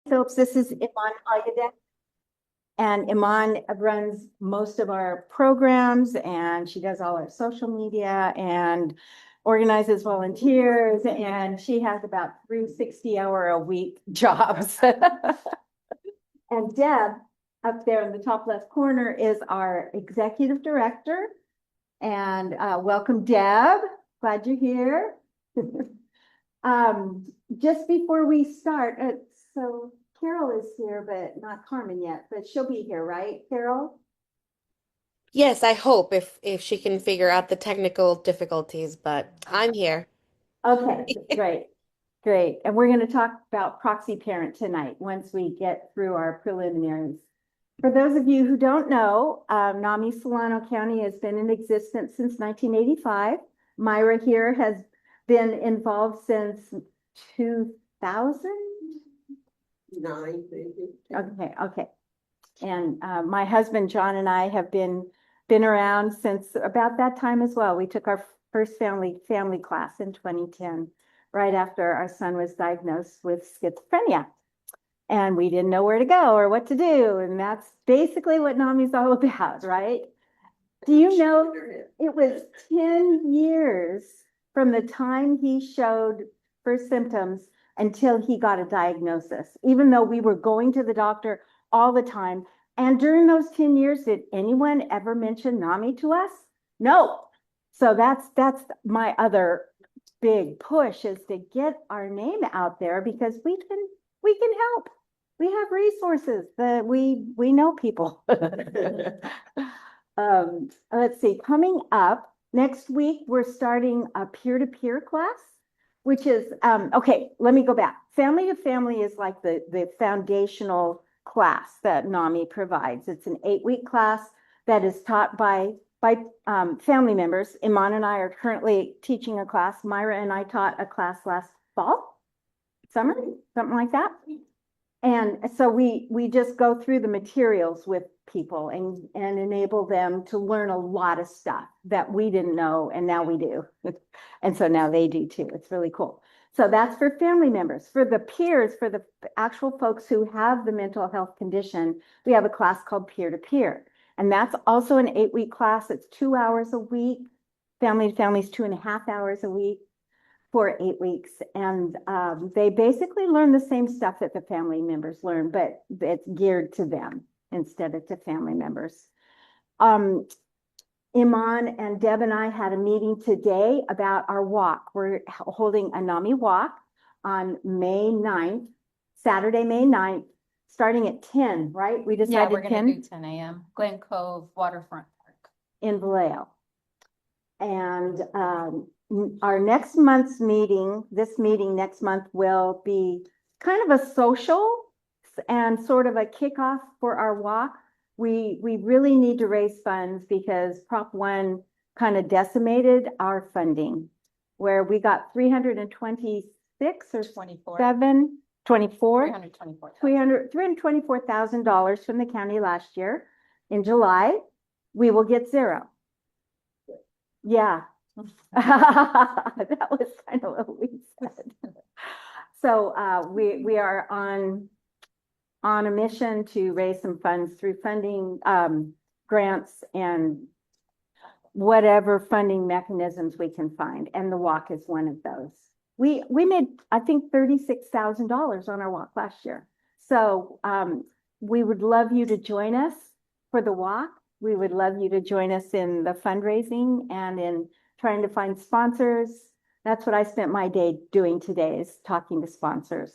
Phillips, this is Iman Algadek. And Iman runs most of our programs and she does all our social media and organizes volunteers. And she has about 360-hour-a-week jobs. And Deb, up there in the top left corner, is our executive director. And welcome, Deb. Glad you're here. Just before we start, so Carol is here, but not Carmen yet, but she'll be here, right, Carol? Yes, I hope if she can figure out the technical difficulties, but I'm here. Okay, great, great. And we're going to talk about proxy parent tonight once we get through our preliminaries. For those of you who don't know, NAMI Solano County has been in existence since 1985. Myra here has been involved since 2000. Nine, maybe. Okay. And my husband, John, and I have been around since about that time as well. We took our first family class in 2010, right after our son was diagnosed with schizophrenia. And we didn't know where to go or what to do. And that's basically what NAMI's all about, right? Do you know it was 10 years from the time he showed first symptoms until he got a diagnosis, even though we were going to the doctor all the time. And during those 10 years, did anyone ever mention NAMI to us? No. So that's my other big push, is to get our name out there because we can help. We have resources that we know people. Let's see, coming up next week, we're starting a peer-to-peer class, which is, okay, let me go back. Family to Family is like the foundational class that NAMI provides. It's an 8-week class that is taught by family members. Iman and I are currently teaching a class. Myra and I taught a class last fall, summer, something like that. And so we just go through the materials with people and enable them to learn a lot of stuff that we didn't know, and now we do. And so now they do too. It's really cool. So that's for family members. For the peers, for the actual folks who have the mental health condition, we have a class called Peer to Peer. And that's also an 8-week class. It's 2 hours a week. Family to Family is 2.5 hours a week for 8 weeks. And they basically learn the same stuff that the family members learn, but it's geared to them instead of to family members. Iman and Deb and I had a meeting today about our walk. We're holding a NAMI walk on May 9th, Saturday, May 9th, starting at 10, right? We decided Yeah, we're gonna 10 do 10 a.m. Glen Cove Waterfront Park. in Vallejo. And our next month's meeting, this meeting next month, will be kind of a social and sort of a kickoff for our walk. We really need to raise funds because Prop 1 kind of decimated our funding, where we got 326 or 24. 24, 324. $324,000 from the county last year. In July, we will get zero. Yeah. That was kind of what we said. So we are on a mission to raise some funds through funding grants and whatever funding mechanisms we can find. And the walk is one of those. We made, I think, $36,000 on our walk last year. So we would love you to join us for the walk. We would love you to join us in the fundraising and in trying to find sponsors. That's what I spent my day doing today, is talking to sponsors.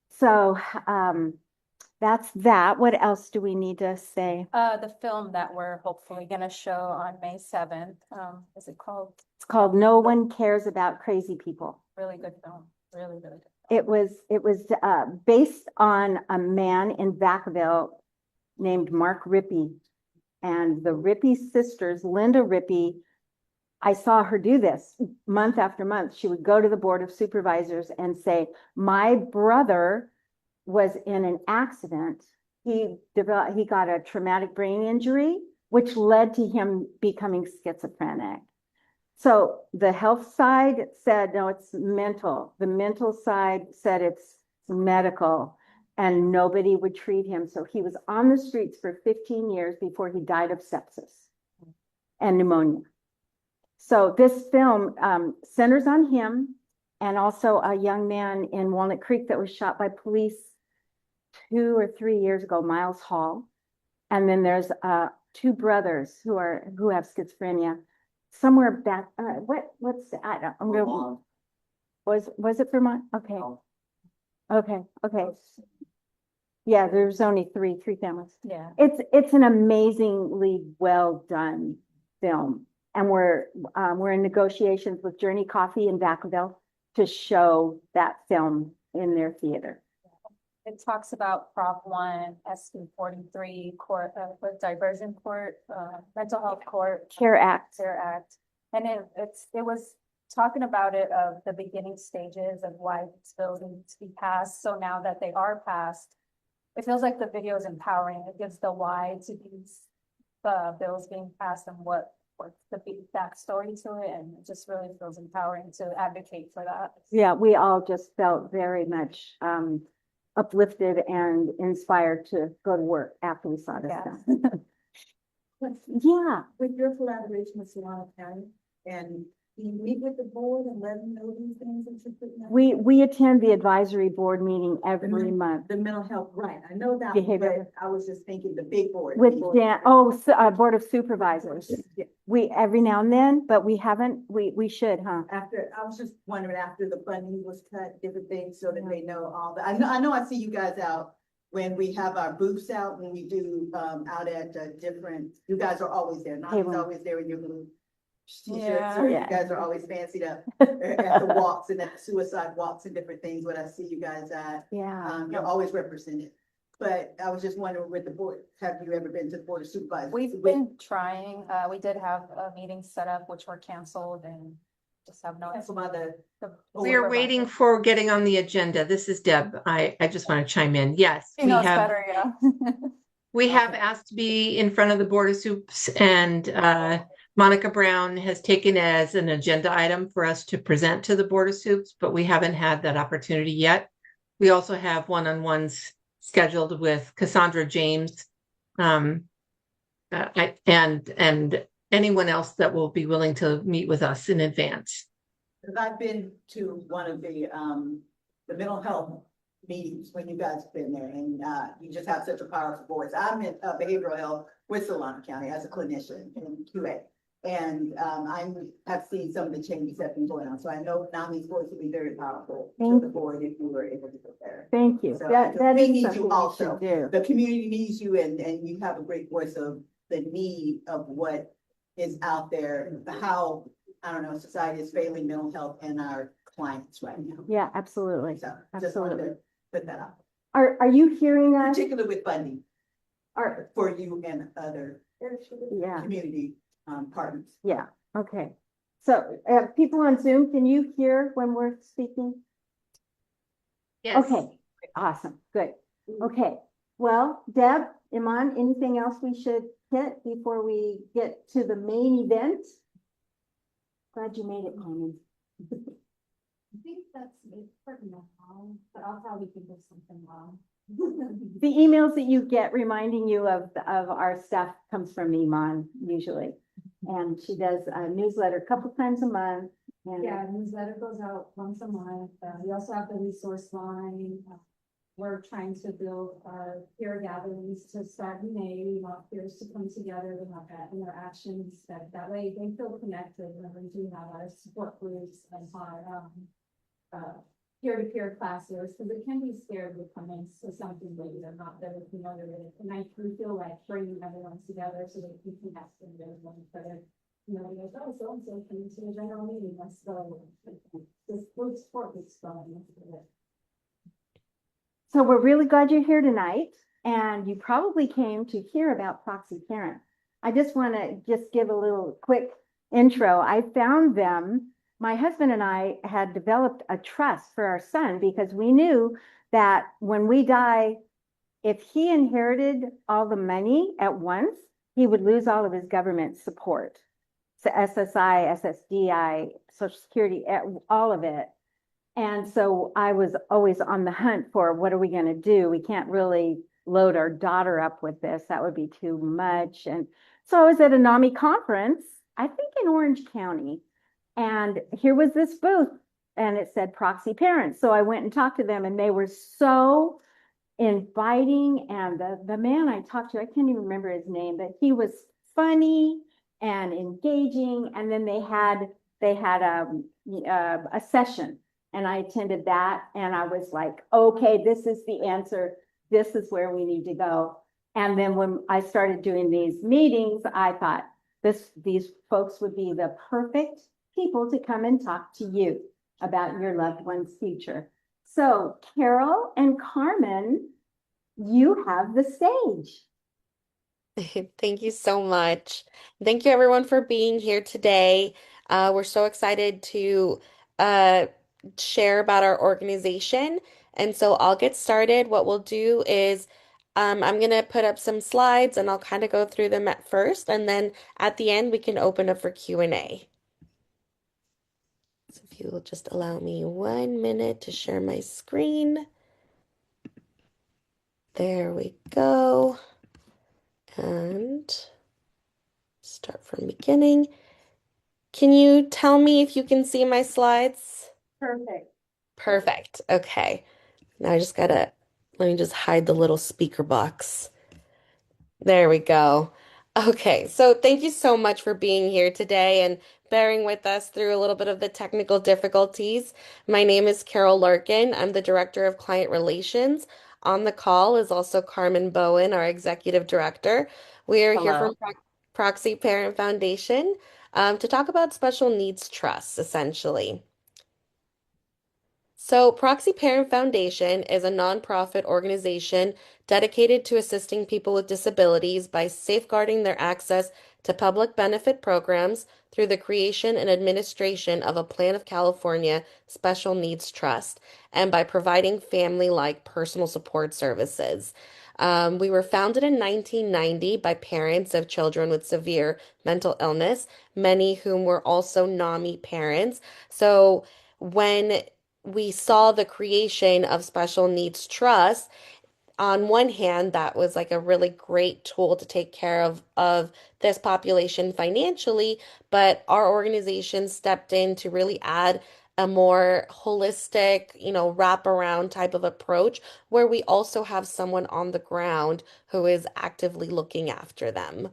So that's that. What else do we need to say? The film that we're hopefully gonna show on May 7th, is it called? It's called No One Cares About Crazy People. Really good film, really good. It was based on a man in Vacaville named Mark Rippey. And the Rippey sisters, Linda Rippey, I saw her do this month after month. She would go to the Board of Supervisors and say, my brother was in an accident. He got a traumatic brain injury, which led to him becoming schizophrenic. So the health side said, no, it's mental. The mental side said it's medical. and nobody would treat him. So he was on the streets for 15 years before he died of sepsis and pneumonia. So this film centers on him and also a young man in Walnut Creek that was shot by police 2 or 3 years ago, Miles Hall. And then there's two brothers who have schizophrenia somewhere back. I don't. I'm gonna. Was it Vermont? Okay. Okay. Yeah, there's only three families. Yeah. It's an amazingly well done film, and we're in negotiations with Journey Coffee in Vacaville to show that film in their theater. It talks about Prop 1, SB 43, court, with diversion court, mental health court. CARE Act. CARE Act. And it was talking about it of the beginning stages of why these bills need to be passed. So now that they are passed, it feels like the video is empowering. It gives the why to these bills being passed and what's the big backstory to it. And it just really feels empowering to advocate for that. Yeah, we all just felt very much uplifted and inspired to go to work after we saw this Yeah. film. Yeah, With your collaboration with Solano County, and do you meet with the board and let them know these things that you're putting out? we attend the advisory board meeting every Mhm. month The mental health, right, I know that, one, Behavior. but I was just thinking the big board. with people. Dan, Board of Supervisors. Yeah. We, every now and then, but we haven't, we should, huh? After, I was just wondering, after the funding was cut, different things, so that they know all that. I know I see you guys out when we have our booths out, when we do, out at different, you guys are always there, not Table. always there in your blue t-shirts, Yeah. or Yeah. you guys are always fancied up at the walks and at the suicide walks and different things, what I see you guys at. Yeah. You're always represented. But I was just wondering with the board, have you ever been to the Board of Supervisors? We've been trying, we did have a meeting set up, which were canceled and just have no. Some other, We are waiting for getting on the agenda. This is Deb. I just want to chime in. Yes, She we knows have, better, yeah. we have Okay. asked to be in front of the Board of Soups, and Monica Brown has taken as an agenda item for us to present to the Board of Soups, but we haven't had that opportunity yet. We also have one-on-ones scheduled with Cassandra James, and anyone else that will be willing to meet with us in advance. because I've been to one of the mental health meetings when you guys have been there, and you just have such a powerful voice. I'm in behavioral health with Solano County as a clinician in QA. And I have seen some of the changes that have been going on. So I know NAMI's voice will be very powerful to Thank the board if you were able to go there. Thank you. So That we is need you something we also. should do. The community needs you, and you have a great voice of the need of what is out there, how, I don't know, society is failing mental health and our clients right now. Yeah, absolutely. So just wanted Absolutely. to put that out, Are you hearing us? particularly with funding Are, for you and other yeah, community partners. yeah, okay. So, people on Zoom, can you hear when we're speaking? Yes. Okay, awesome, good. Okay, well, Deb, Iman, anything else we should hit before we get to the main event? Glad you made it, Carmen. I think that's it for now, but I'll probably think of something wrong. The emails that you get reminding you of our stuff comes from Iman usually. And she does a newsletter a couple times a month. And Yeah, newsletter goes out once a month. We also have the resource line. We're trying to build peer gatherings to start in May. We want peers to come together to have that interactions. That way they feel connected when we do have our support groups and our peer-to-peer classes, because it can be scared to come into something that you're not very familiar with. And I do feel like bringing everyone together so they can connect and there's one better. You know, like, oh, so coming to the general meeting, let's go. This group sport is going. so we're really glad you're here tonight. And you probably came to hear about Proxy Parent. I just want to just give a little quick intro. I found them. My husband and I had developed a trust for our son because we knew that when we die, if he inherited all the money at once, he would lose all of his government support. So SSI, SSDI, Social Security, all of it. And so I was always on the hunt for what are we going to do? We can't really load our daughter up with this. That would be too much. And so I was at a NAMI conference, I think in Orange County. And here was this booth and it said Proxy Parents. So I went and talked to them and they were so inviting. And the man I talked to, I can't even remember his name, but he was funny and engaging. And then they had a session and I attended that and I was like, okay, this is the answer. This is where we need to go. And then when I started doing these meetings, I thought these folks would be the perfect people to come and talk to you about your loved one's future. So Carol and Carmen, you have the stage. Thank you so much. Thank you everyone for being here today. We're so excited to uh, share about our organization. And so I'll get started. What we'll do is I'm going to put up some slides and I'll kind of go through them at first. And then at the end, we can open up for Q&A. So if you will just allow me 1 minute to share my screen. There we go. And start from beginning. Can you tell me if you can see my slides? Perfect. Perfect. Okay. Now I just gotta, let me just hide the little speaker box. There we go. Okay, so thank you so much for being here today and bearing with us through a little bit of the technical difficulties. My name is Carol Larkin. I'm the Director of Client Relations. On the call is also Carmen Bowen, our Executive Director. We are here Hello. from Proxy Parent Foundation to talk about special needs trusts, essentially. So, Proxy Parent Foundation is a nonprofit organization dedicated to assisting people with disabilities by safeguarding their access to public benefit programs through the creation and administration of a Plan of California Special Needs Trust and by providing family-like personal support services. We were founded in 1990 by parents of children with severe mental illness, many whom were also NAMI parents. So, when we saw the creation of special needs trust, on one hand that was like a really great tool to take care of this population financially, but our organization stepped in to really add a more holistic, wraparound type of approach where we also have someone on the ground who is actively looking after them.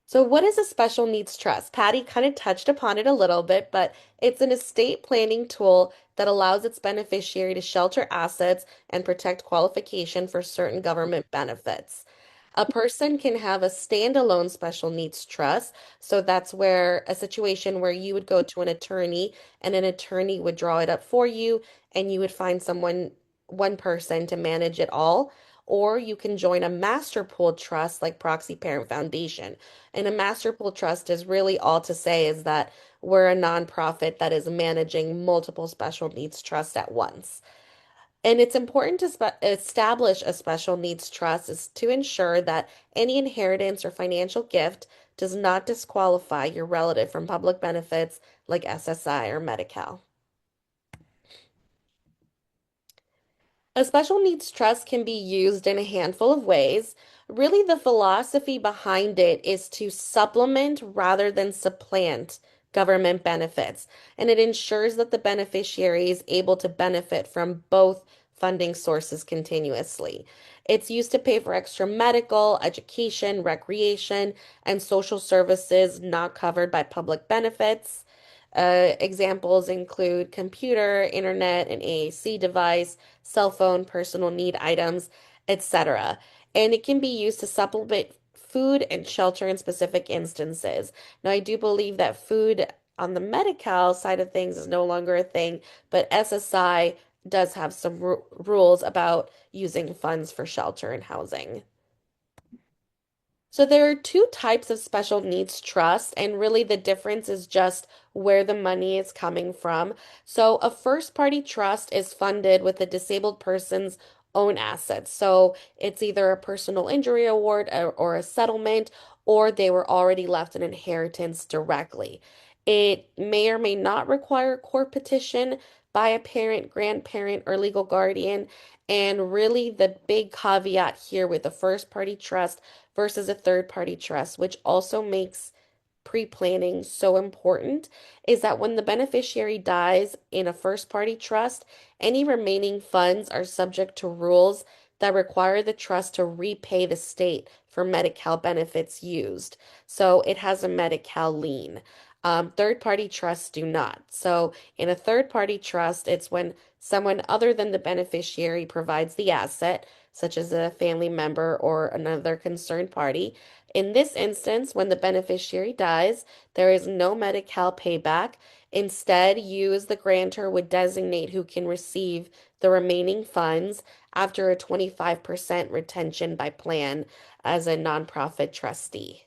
So, what is a special needs trust? Patty kind of touched upon it a little bit, but it's an estate planning tool that allows its beneficiary to shelter assets and protect qualification for certain government benefits. A person can have a standalone special needs trust. So that's where a situation where you would go to an attorney and an attorney would draw it up for you and you would find one person to manage it all. Or you can join a master pool trust like Proxy Parent Foundation. And a master pool trust is really all to say is that we're a nonprofit that is managing multiple special needs trusts at once. And it's important to establish a special needs trust is to ensure that any inheritance or financial gift does not disqualify your relative from public benefits like SSI or Medi-Cal. A special needs trust can be used in a handful of ways. Really, the philosophy behind it is to supplement rather than supplant government benefits, and it ensures that the beneficiary is able to benefit from both funding sources continuously. It's used to pay for extra medical, education, recreation, and social services not covered by public benefits. Examples include computer, internet, an AAC device, cell phone, personal need items, etc. And it can be used to supplement food and shelter in specific instances. Now, I do believe that food on the Medi-Cal side of things is no longer a thing, but SSI does have some rules about using funds for shelter and housing. So there are two types of special needs trust, and really the difference is just where the money is coming from. So a first party trust is funded with a disabled person's own assets. So it's either a personal injury award or a settlement, or they were already left an inheritance directly. It may or may not require court petition by a parent, grandparent, or legal guardian. And really, the big caveat here with a first party trust versus a third party trust, which also makes pre-planning so important, is that when the beneficiary dies in a first party trust, any remaining funds are subject to rules that require the trust to repay the state for Medi-Cal benefits used. So it has a Medi-Cal lien. Third party trusts do not. So in a third party trust, it's when someone other than the beneficiary provides the asset, such as a family member or another concerned party. In this instance, when the beneficiary dies, there is no Medi-Cal payback. Instead, you as the grantor would designate who can receive the remaining funds after a 25% retention by plan as a nonprofit trustee.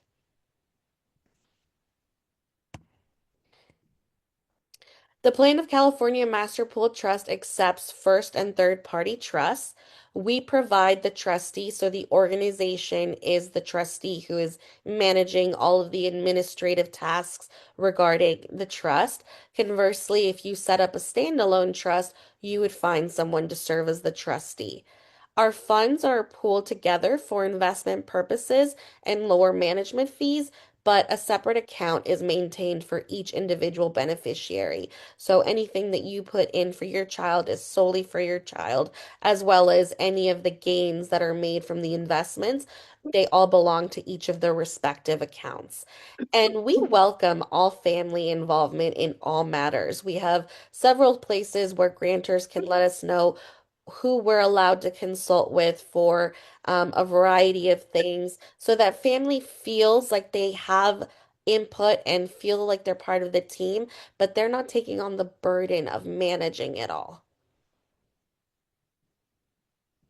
The Plan of California Master Pool Trust accepts first and third party trusts. We provide the trustee, so the organization is the trustee who is managing all of the administrative tasks regarding the trust. Conversely, if you set up a standalone trust, you would find someone to serve as the trustee. Our funds are pooled together for investment purposes and lower management fees, but a separate account is maintained for each individual beneficiary. So anything that you put in for your child is solely for your child, as well as any of the gains that are made from the investments. They all belong to each of their respective accounts. And we welcome all family involvement in all matters. We have several places where grantors can let us know who we're allowed to consult with for a variety of things so that family feels like they have input and feel like they're part of the team, but they're not taking on the burden of managing it all.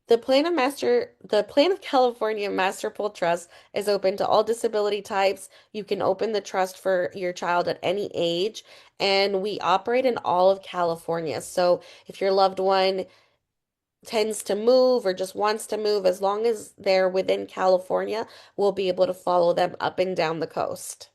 The Plan of California Master Pool Trust is open to all disability types. You can open the trust for your child at any age, and we operate in all of California. So if your loved one tends to move or just wants to move, as long as they're within California, we'll be able to follow them up and down the coast.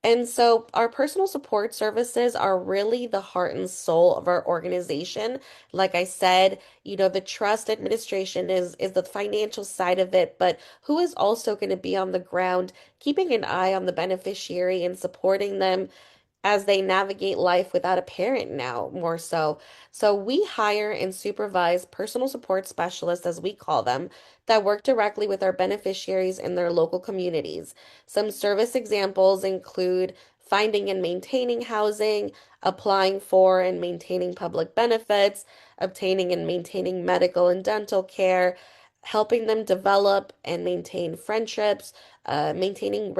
And so our personal support services are really the heart and soul of our organization. Like I said, the trust administration is the financial side of it, but who is also going to be on the ground, keeping an eye on the beneficiary and supporting them as they navigate life without a parent now, more so. So we hire and supervise personal support specialists, as we call them, that work directly with our beneficiaries in their local communities. Some service examples include finding and maintaining housing, applying for and maintaining public benefits, obtaining and maintaining medical and dental care, helping them develop and maintain friendships, maintaining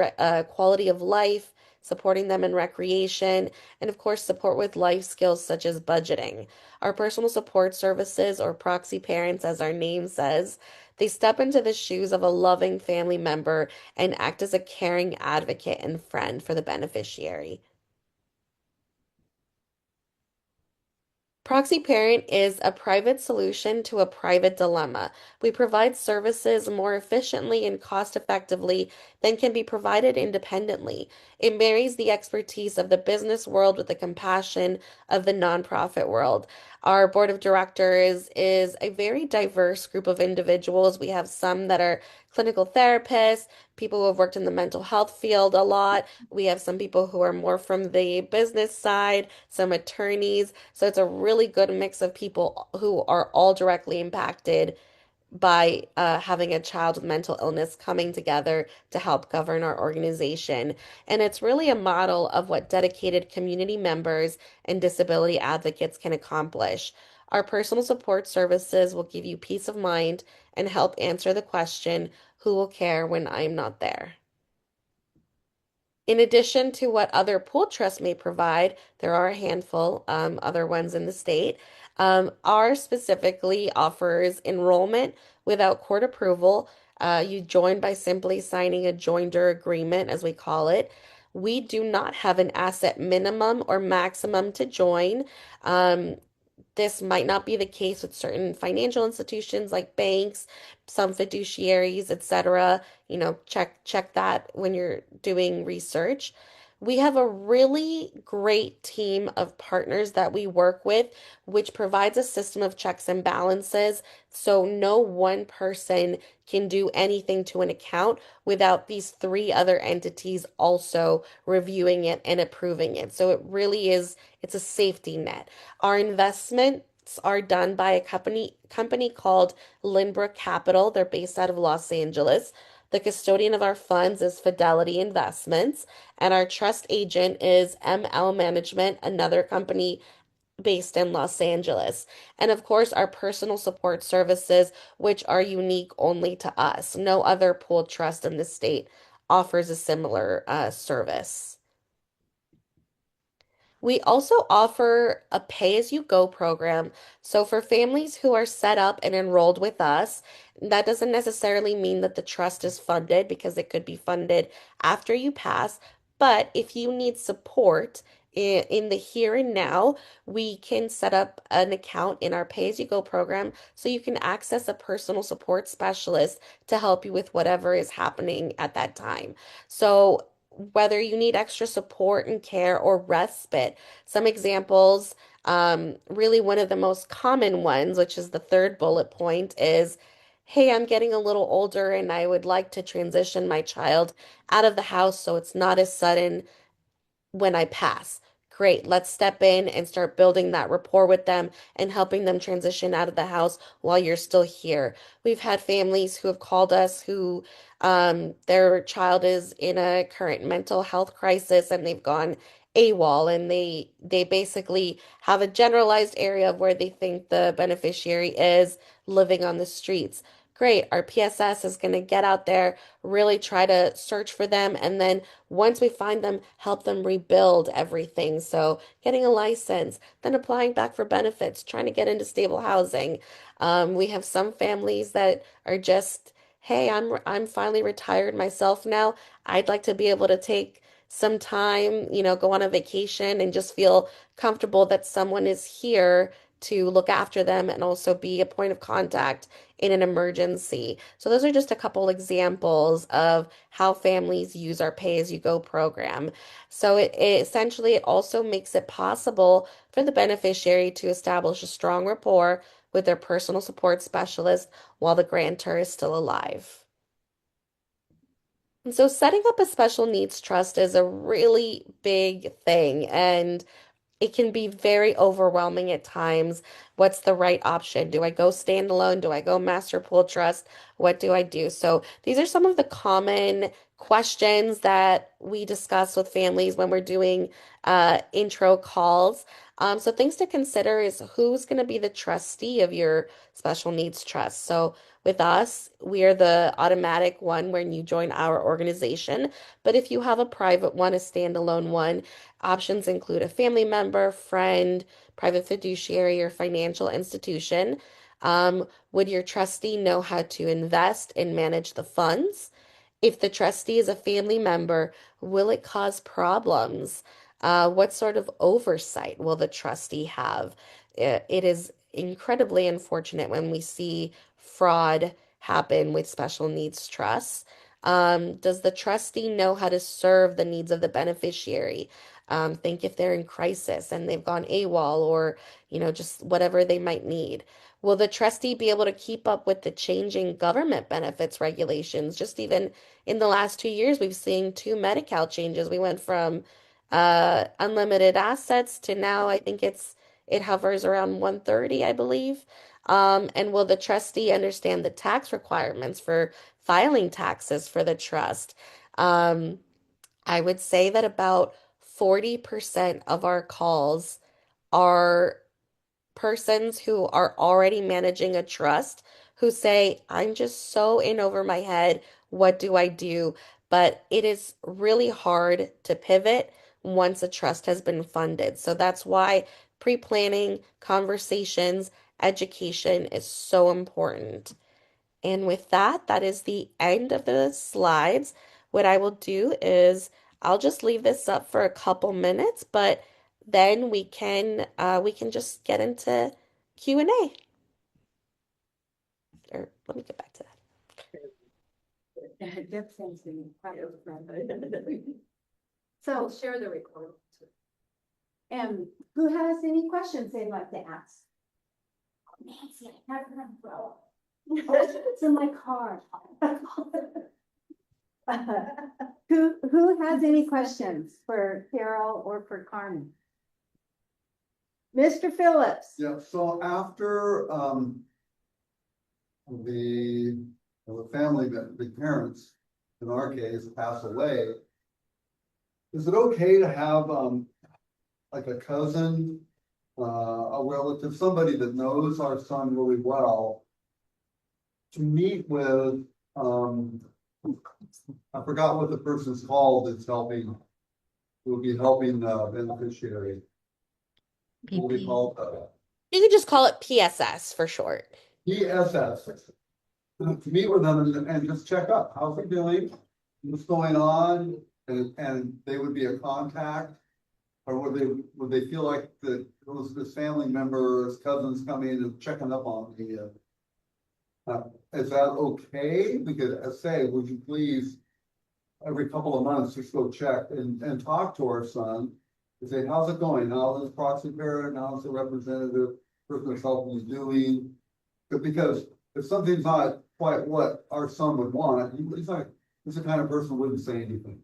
quality of life, supporting them in recreation, and of course, support with life skills such as budgeting. Our personal support services, or proxy parents, as our name says, they step into the shoes of a loving family member and act as a caring advocate and friend for the beneficiary. Proxy Parent is a private solution to a private dilemma. We provide services more efficiently and cost effectively than can be provided independently. It marries the expertise of the business world with the compassion of the nonprofit world. Our board of directors is a very diverse group of individuals. We have some that are clinical therapists, people who have worked in the mental health field a lot. We have some people who are more from the business side, some attorneys. So it's a really good mix of people who are all directly impacted by having a child with mental illness coming together to help govern our organization. And it's really a model of what dedicated community members and disability advocates can accomplish. Our personal support services will give you peace of mind and help answer the question, who will care when I'm not there? In addition to what other pool trusts may provide, there are a handful other ones in the state. Ours specifically offers enrollment without court approval. You join by simply signing a joinder agreement, as we call it. We do not have an asset minimum or maximum to join. Um, this might not be the case with certain financial institutions like banks, some fiduciaries, etc. Check that when you're doing research. We have a really great team of partners that we work with, which provides a system of checks and balances. So no one person can do anything to an account without these three other entities also reviewing it and approving it. So it really is, it's a safety net. Our investments are done by a company called Lynbrook Capital. They're based out of Los Angeles. The custodian of our funds is Fidelity Investments, and our trust agent is ML Management, another company based in Los Angeles. And of course, our personal support services, which are unique only to us. No other pooled trust in the state offers a similar service. We also offer a pay-as-you-go program. So for families who are set up and enrolled with us, that doesn't necessarily mean that the trust is funded because it could be funded after you pass. But if you need support in the here and now, we can set up an account in our pay-as-you-go program so you can access a personal support specialist to help you with whatever is happening at that time. So whether you need extra support and care or respite. Some examples, really one of the most common ones, which is the third bullet point, is hey, I'm getting a little older and I would like to transition my child out of the house so it's not as sudden when I pass. Great, let's step in and start building that rapport with them and helping them transition out of the house while you're still here. We've had families who have called us who their child is in a current mental health crisis and they've gone AWOL and they basically have a generalized area of where they think the beneficiary is living on the streets. Great, our PSS is going to get out there, really try to search for them, and then once we find them, help them rebuild everything. So getting a license, then applying back for benefits, trying to get into stable housing. We have some families that are just, hey, I'm finally retired myself now. I'd like to be able to take some time, go on a vacation and just feel comfortable that someone is here to look after them and also be a point of contact in an emergency. So those are just a couple examples of how families use our pay-as-you-go program. So it also makes it possible for the beneficiary to establish a strong rapport with their personal support specialist while the grantor is still alive. And so setting up a special needs trust is a really big thing, and it can be very overwhelming at times. What's the right option? Do I go standalone? Do I go master pool trust? What do I do? So these are some of the common questions that we discuss with families when we're doing intro calls. So things to consider is who's going to be the trustee of your special needs trust. So with us, we are the automatic one when you join our organization. But if you have a private one, a standalone one, options include a family member, friend, private fiduciary, or financial institution. Would your trustee know how to invest and manage the funds? If the trustee is a family member, will it cause problems? What sort of oversight will the trustee have? It is incredibly unfortunate when we see fraud happen with special needs trusts. Does the trustee know how to serve the needs of the beneficiary? Think if they're in crisis and they've gone AWOL or, just whatever they might need. Will the trustee be able to keep up with the changing government benefits regulations? Just even in the last 2 years, we've seen two Medi-Cal changes. We went from unlimited assets to now I think it hovers around 130, I believe. And will the trustee understand the tax requirements for filing taxes for the trust? Um, I would say that about 40% of our calls are persons who are already managing a trust who say, I'm just so in over my head. What do I do? But it is really hard to pivot once a trust has been funded. So that's why pre-planning, conversations, education is so important. And with that, that is the end of the slides. What I will do is I'll just leave this up for a couple minutes, but then we can just get into Q&A. Or let me get back to that. I'll So, share the recording. who has any questions they'd like to ask? Nancy, I have one, bro. It's in my car. Who has any questions for Carol or for Carmen? Mr. Phillips? Yeah, so after, the family, the parents, in our case, pass away, is it okay to have, like a cousin, a relative, somebody that knows our son really well, to meet with, I forgot what the person's called that's helping, will be helping the beneficiary. What will be called, You could just call it PSS for short. ESS. To meet with them and just check up, how's he doing, what's going on, and they would be a contact. Or would they feel like that it was this family members, cousins coming and checking up on the, is that okay? Because I say, would you please, every couple of months, just go check and talk to our son? And say, how's it going? How's the proxy parent, how's the representative, person that's helping you doing? Because if something's not quite what our son would want, he's the kind of person who wouldn't say anything.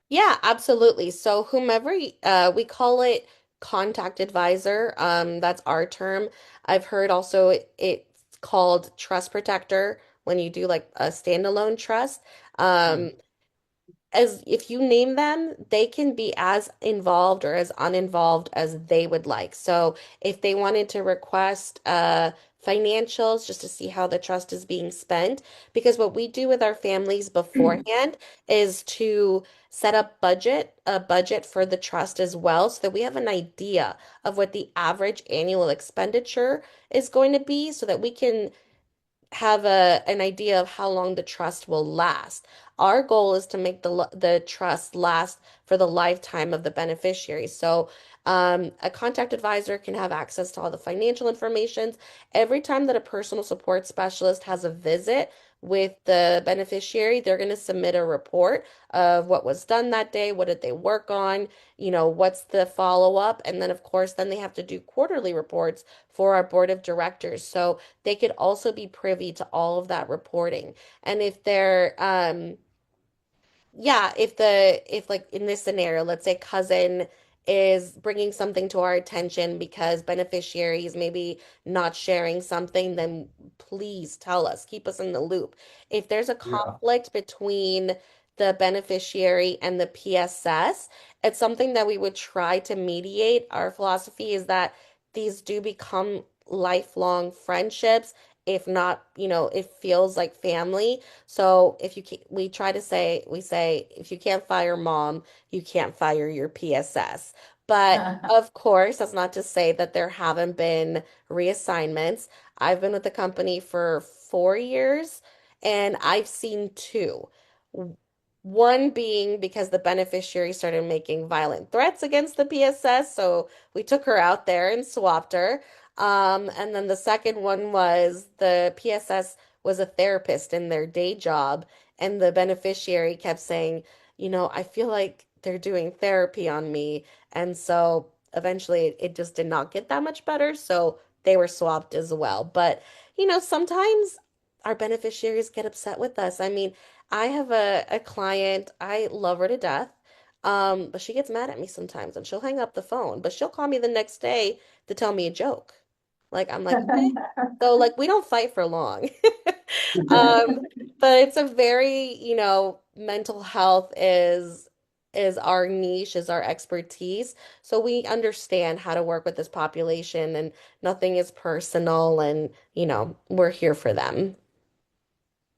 Yeah, absolutely. So whomever we call it contact advisor, that's our term. I've heard also it's called trust protector when you do like a standalone trust. Um, as if you name them, they can be as involved or as uninvolved as they would like. So if they wanted to request financials just to see how the trust is being spent, because what we do with our families beforehand is to set up a budget for the trust as well, so that we have an idea of what the average annual expenditure is going to be, so that we can have an idea of how long the trust will last. Our goal is to make the trust last for the lifetime of the beneficiary. So, a contact advisor can have access to all the financial information. Every time that a personal support specialist has a visit with the beneficiary, they're going to submit a report of what was done that day, what did they work on, what's the follow-up, and then of course, then they have to do quarterly reports for our board of directors. So they could also be privy to all of that reporting. And if they're yeah, if like in this scenario, let's say cousin is bringing something to our attention because beneficiaries maybe not sharing something, then please tell us, keep us in the loop. If there's a Yeah. conflict between the beneficiary and the PSS, it's something that we would try to mediate. Our philosophy is that these do become lifelong friendships. If not, it feels like family. So if you can, we say, if you can't fire mom, you can't fire your PSS. But of course, that's not to say that there haven't been reassignments. I've been with the company for 4 years and I've seen two. One being because the beneficiary started making violent threats against the PSS, so we took her out there and swapped her. And then the second one was the PSS was a therapist in their day job, and the beneficiary kept saying, I feel like they're doing therapy on me. And so eventually it just did not get that much better. So they were swapped as well. But, sometimes our beneficiaries get upset with us. I mean, I have a client, I love her to death. But she gets mad at me sometimes and she'll hang up the phone, but she'll call me the next day to tell me a joke. Like I'm like, okay. So like we don't fight for long. Um, but it's a very, mental health is our niche, is our expertise. So we understand how to work with this population and nothing is personal and, we're here for them.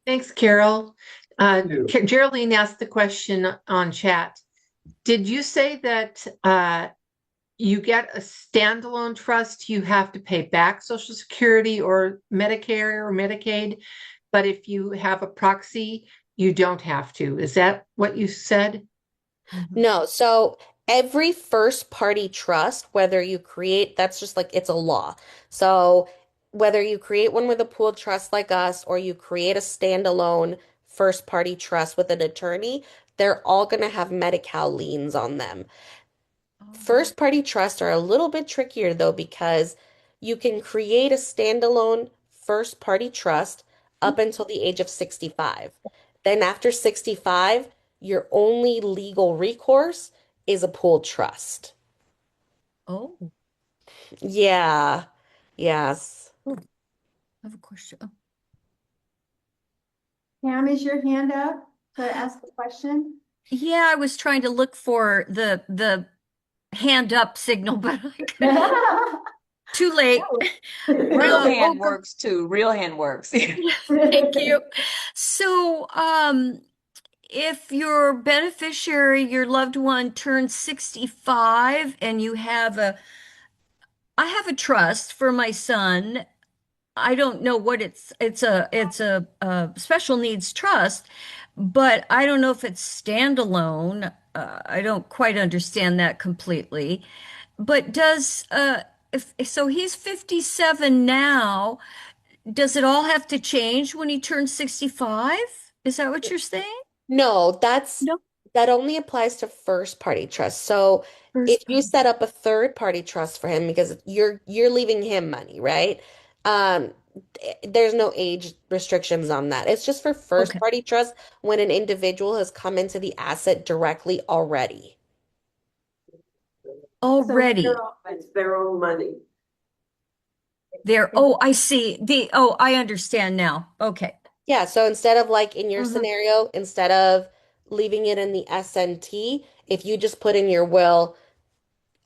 Thanks, Carol. You. Geraldine asked the question on chat. Did you say that you get a standalone trust, you have to pay back Social Security or Medicare or Medicaid, but if you have a proxy, you don't have to? Is that what you said? No, so every first party trust, whether you create, that's just like it's a law. So whether you create one with a pooled trust like us or you create a standalone first party trust with an attorney, they're all going to have Medi-Cal liens on them. Oh. First party trusts are a little bit trickier though, because you can create a standalone first party trust up until the age of 65. Then after 65, your only legal recourse is a pooled trust. Oh, Yeah. Yes. I have a question. Oh, Pam, is your hand up to ask a question? yeah, I was trying to look for the hand up signal, but I couldn't. Too late. Real hand Oh, works too. Real hand works. thank you. So, if your beneficiary, your loved one turns 65 and I have a trust for my son. I don't know what it's a special needs trust, but I don't know if it's standalone. I don't quite understand that completely. But if so he's 57 now, does it all have to change when he turns 65? Is that what you're saying? No, No. that only applies to first party trust. So if First you time. set up a third party trust for him because you're leaving him money, right? Um, there's no age restrictions on that. It's just for first Okay. party trust when an individual has come into the asset directly already. Already. It's their own money. There. Oh, I see. Oh, I understand now. Okay. Yeah, so instead of like in your Mhm. scenario, instead of leaving it in the SNT, if you just put in your will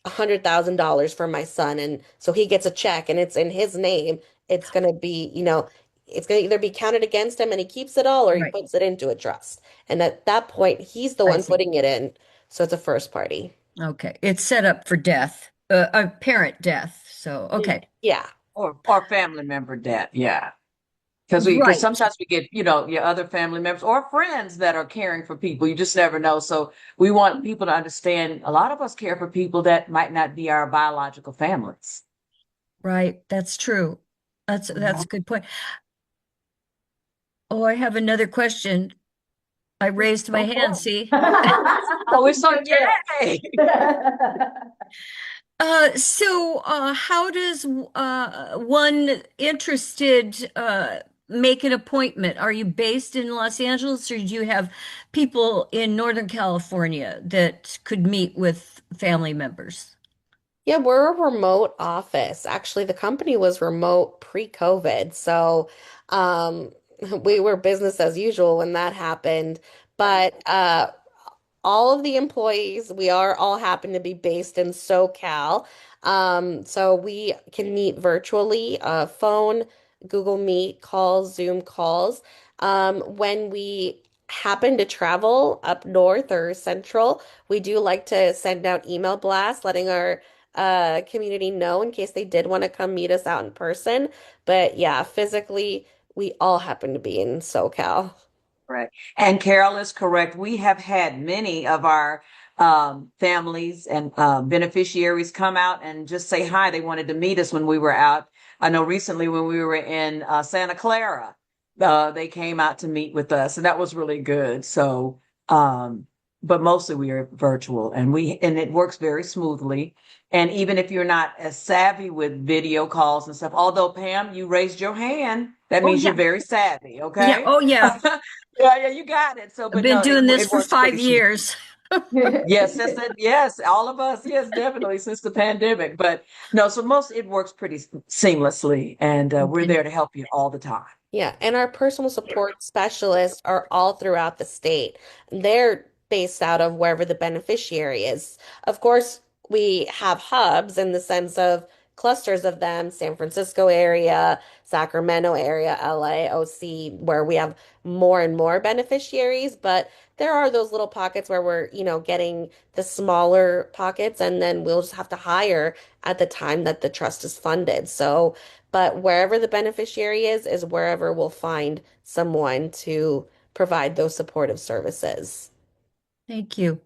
$100,000 for my son, and so he gets a check and it's in his name, it's gonna be, it's gonna either be counted against him and he keeps it all or he Right. puts it into a trust. And at that point, he's the I one see. putting it in. So it's a first party. Okay. It's set up for death, a parent death. So, okay. Yeah. Or family member debt. Yeah. Because Right. sometimes we get, your other family members or friends that are caring for people. You just never know. So we want people to understand a lot of us care for people that might not be our biological families. Right. That's true. That's a good point. Oh, I have another question. I raised my No hand, problem. see? Oh, it's so yay. How does one interested make an appointment? Are you based in Los Angeles, or do you have people in Northern California that could meet with family members? Yeah, we're a remote office. Actually, the company was remote pre-COVID. So, um, we were business as usual when that happened. But all of the employees, we are all happen to be based in SoCal. So we can meet virtually, phone, Google Meet calls, Zoom calls. When we happen to travel up north or central, we do like to send out email blasts letting our community know in case they did want to come meet us out in person. But yeah, physically, we all happen to be in SoCal. Right. And Carol is correct. We have had many of our families and beneficiaries come out and just say hi. They wanted to meet us when we were out. I know recently when we were in Santa Clara, they came out to meet with us, and that was really good. So, but mostly we are virtual, and it works very smoothly. And even if you're not as savvy with video calls and stuff, although Pam, you raised your hand, that Oh means you're yeah. very savvy. Yeah. Okay. Oh yeah. Yeah, you got it. So, I've but been no, doing this it for works pretty 5 years. smoothly. Yes, yes, all of us, yes, definitely since the pandemic. But no, so most it works pretty seamlessly, and we're Okay. there to help you all the time. Yeah, and our personal support specialists are all throughout the state. They're based out of wherever the beneficiary is. Of course, we have hubs in the sense of clusters of them, San Francisco area, Sacramento area, LA, OC, where we have more and more beneficiaries, but there are those little pockets where we're, getting the smaller pockets, and then we'll just have to hire at the time that the trust is funded. So, but wherever the beneficiary is wherever we'll find someone to provide those supportive services. Thank you.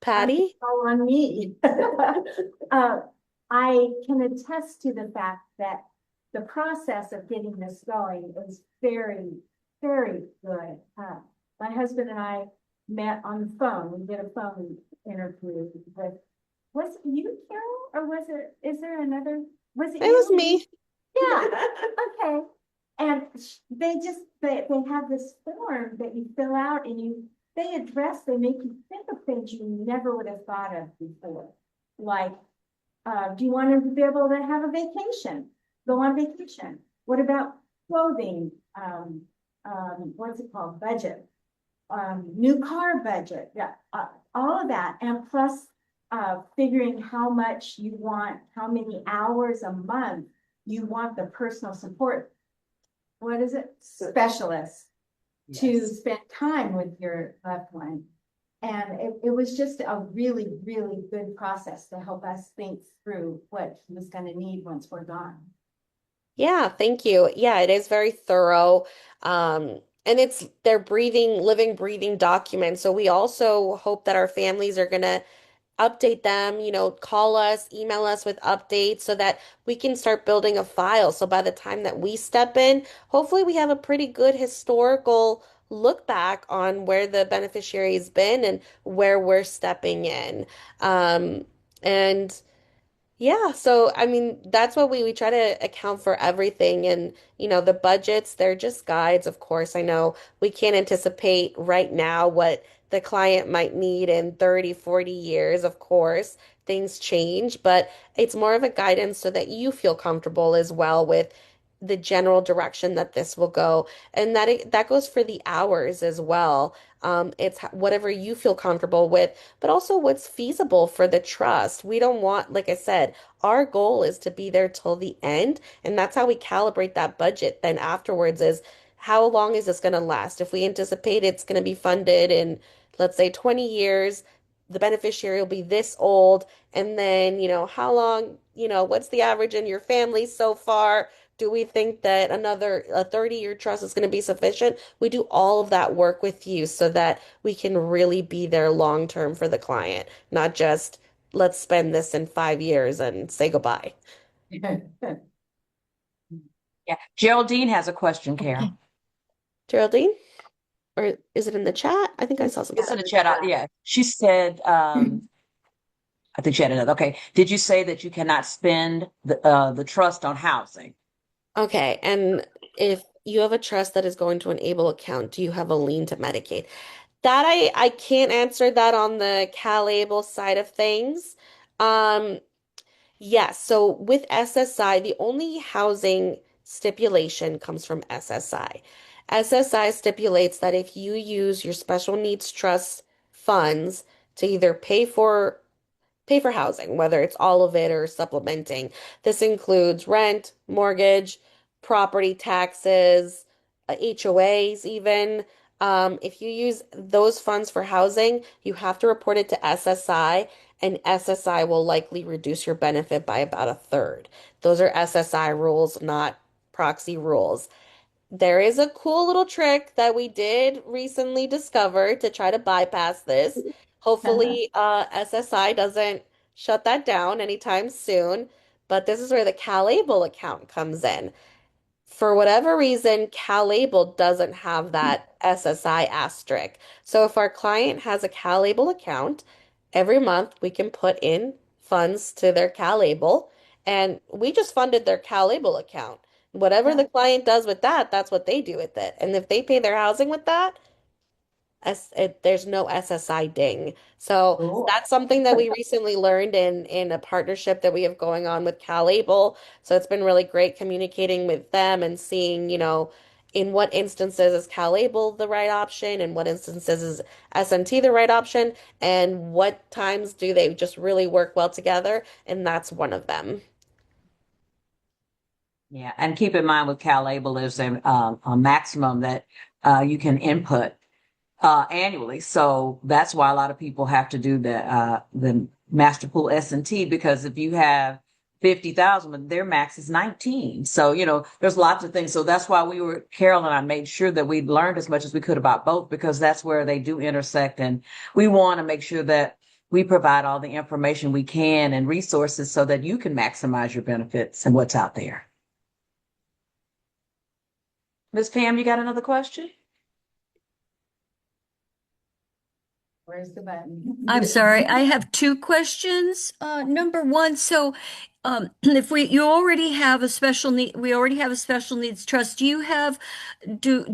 Patty? All on me. Uh, I can attest to the fact that the process of getting this going is very, very good. My husband and I met on the phone, we did a phone interview with, was it you, Carol, or is there another, was it It was you? me. Yeah, okay. And they have this form that you fill out and they make you think of things you never would have thought of before. Like, do you want to be able to have a vacation? Go on vacation. What about clothing? What's it called? Budget. New car budget. Yeah, all of that. And plus, figuring how much you want, how many hours a month you want the personal support. What is it? Specialist to Yes. spend time with your loved one. And it was just a really, really good process to help us think through what he was going to need once we're gone. Yeah, thank you. Yeah, it is very thorough. And they're living, breathing documents. So we also hope that our families are gonna update them, call us, email us with updates so that we can start building a file. So by the time that we step in, hopefully we have a pretty good historical look back on where the beneficiary has been and where we're stepping in. And yeah, so I mean, that's what we try to account for everything. And, the budgets, they're just guides, of course. I know we can't anticipate right now what the client might need in 30, 40 years, of course. Things change, but it's more of a guidance so that you feel comfortable as well with the general direction that this will go. And that goes for the hours as well. It's whatever you feel comfortable with, but also what's feasible for the trust. We don't want, like I said, our goal is to be there till the end, and that's how we calibrate that budget. Then afterwards is how long is this going to last? If we anticipate it's going to be funded in, let's say, 20 years, the beneficiary will be this old, and then, how long, what's the average in your family so far? Do we think that a 30-year trust is going to be sufficient? We do all of that work with you so that we can really be there long term for the client, not just let's spend this in 5 years and say goodbye. Yeah. Geraldine has a question, Carol. Geraldine? Or is it in the chat? I think I saw something. It's in the chat. Yeah. She said, I think she had another. Okay. Did you say that you cannot spend the trust on housing? Okay, and if you have a trust that is going to enable account, do you have a lien to Medicaid? That I can't answer that on the CalAble side of things. Um, yes, so with SSI, the only housing stipulation comes from SSI. SSI stipulates that if you use your special needs trust funds to either pay for housing, whether it's all of it or supplementing. This includes rent, mortgage, property taxes, HOAs even. If you use those funds for housing, you have to report it to SSI, and SSI will likely reduce your benefit by about a third. Those are SSI rules, not Proxy rules. There is a cool little trick that we did recently discover to try to bypass this. Hopefully, SSI doesn't shut that down anytime soon, but this is where the CalAble account comes in. For whatever reason, CalAble doesn't have that SSI asterisk. So if our client has a CalAble account, every month we can put in funds to their CalAble, and we just funded their CalAble account. Whatever the client does with that, that's what they do with it. And if they pay their housing with that, there's no SSI ding. So Cool. that's something that we recently learned in a partnership that we have going on with CalAble. So it's been really great communicating with them and seeing, in what instances is CalAble the right option, and what instances is SNT the right option, and what times do they just really work well together, and that's one of them. Yeah. And keep in mind with CalAble, there's a maximum that you can input annually. So that's why a lot of people have to do the master pool S&T, because if you have 50,000, but their max is 19. So, there's lots of things. So that's why Carol and I made sure that we learned as much as we could about both, because that's where they do intersect. And we want to make sure that we provide all the information we can and resources so that you can maximize your benefits and what's out there. Ms. Pam, you got another question? Where's the button? I'm sorry, I have two questions. Number one, so if you already have a special need, we already have a special needs trust. Do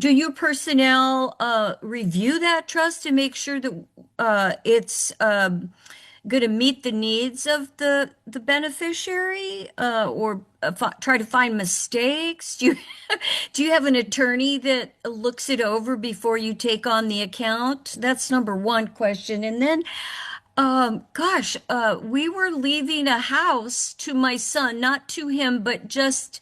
your personnel review that trust to make sure that it's going to meet the needs of the beneficiary, or try to find mistakes? Do you have an attorney that looks it over before you take on the account? That's number one question. And then, gosh, we were leaving a house to my son, not to him, but just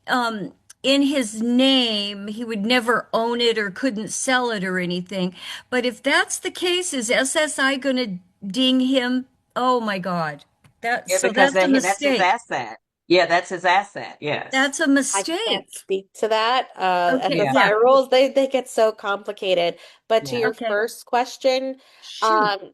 um, in his name. He would never own it or couldn't sell it or anything. But if that's the case, is SSI going to ding him? Oh my God. Yeah, So because that's a that's his mistake. asset. Yeah, that's his asset. Yes. That's a I can't mistake. speak to that. Okay, Yeah. SSI yeah, rules, they get so complicated. But to Yeah. your okay. first question, Shoot. um,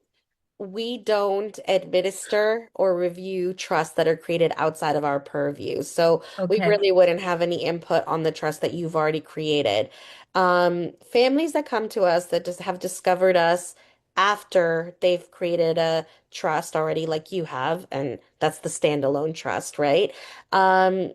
we don't administer or review trusts that are created outside of our purview. So we Okay. really wouldn't have any input on the trust that you've already created. Families that come to us that just have discovered us after they've created a trust already, like you have, and that's the standalone trust, right? Um,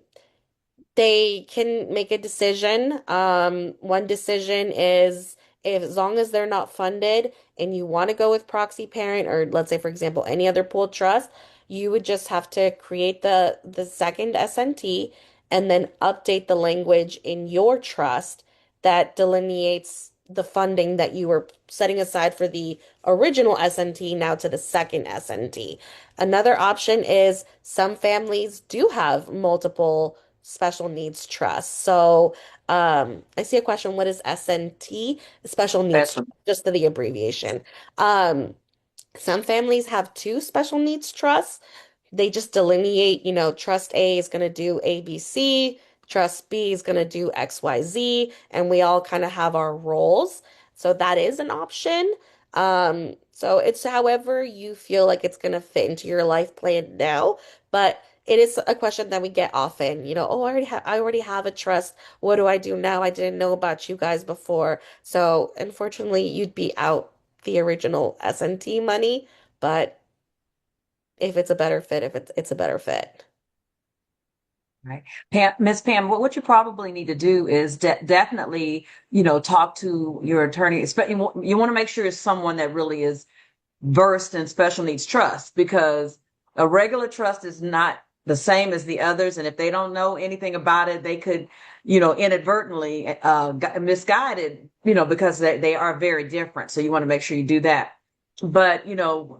they can make a decision. One decision is, if as long as they're not funded and you want to go with proxy parent, or let's say, for example, any other pooled trust, you would just have to create the second SNT and then update the language in your trust that delineates the funding that you were setting aside for the original SNT now to the second SNT. Another option is some families do have multiple special needs trust. So I see a question. What is SNT? Special needs, Special. just the abbreviation. Um, some families have two special needs trusts. They just delineate, trust A is going to do ABC, trust B is going to do XYZ, and we all kind of have our roles. So that is an option. So it's however you feel like it's going to fit into your life plan now, but it is a question that we get often, oh, I already have a trust. What do I do now? I didn't know about you guys before. So unfortunately, you'd be out the original S&T money, but if it's a better fit, if it's a better fit. Right. Pam, Miss Pam, what you probably need to do is definitely, talk to your attorney. Especially, you want to make sure it's someone that really is versed in special needs trust, because a regular trust is not the same as the others. And if they don't know anything about it, they could, inadvertently misguided, because they are very different. So you want to make sure you do that. But,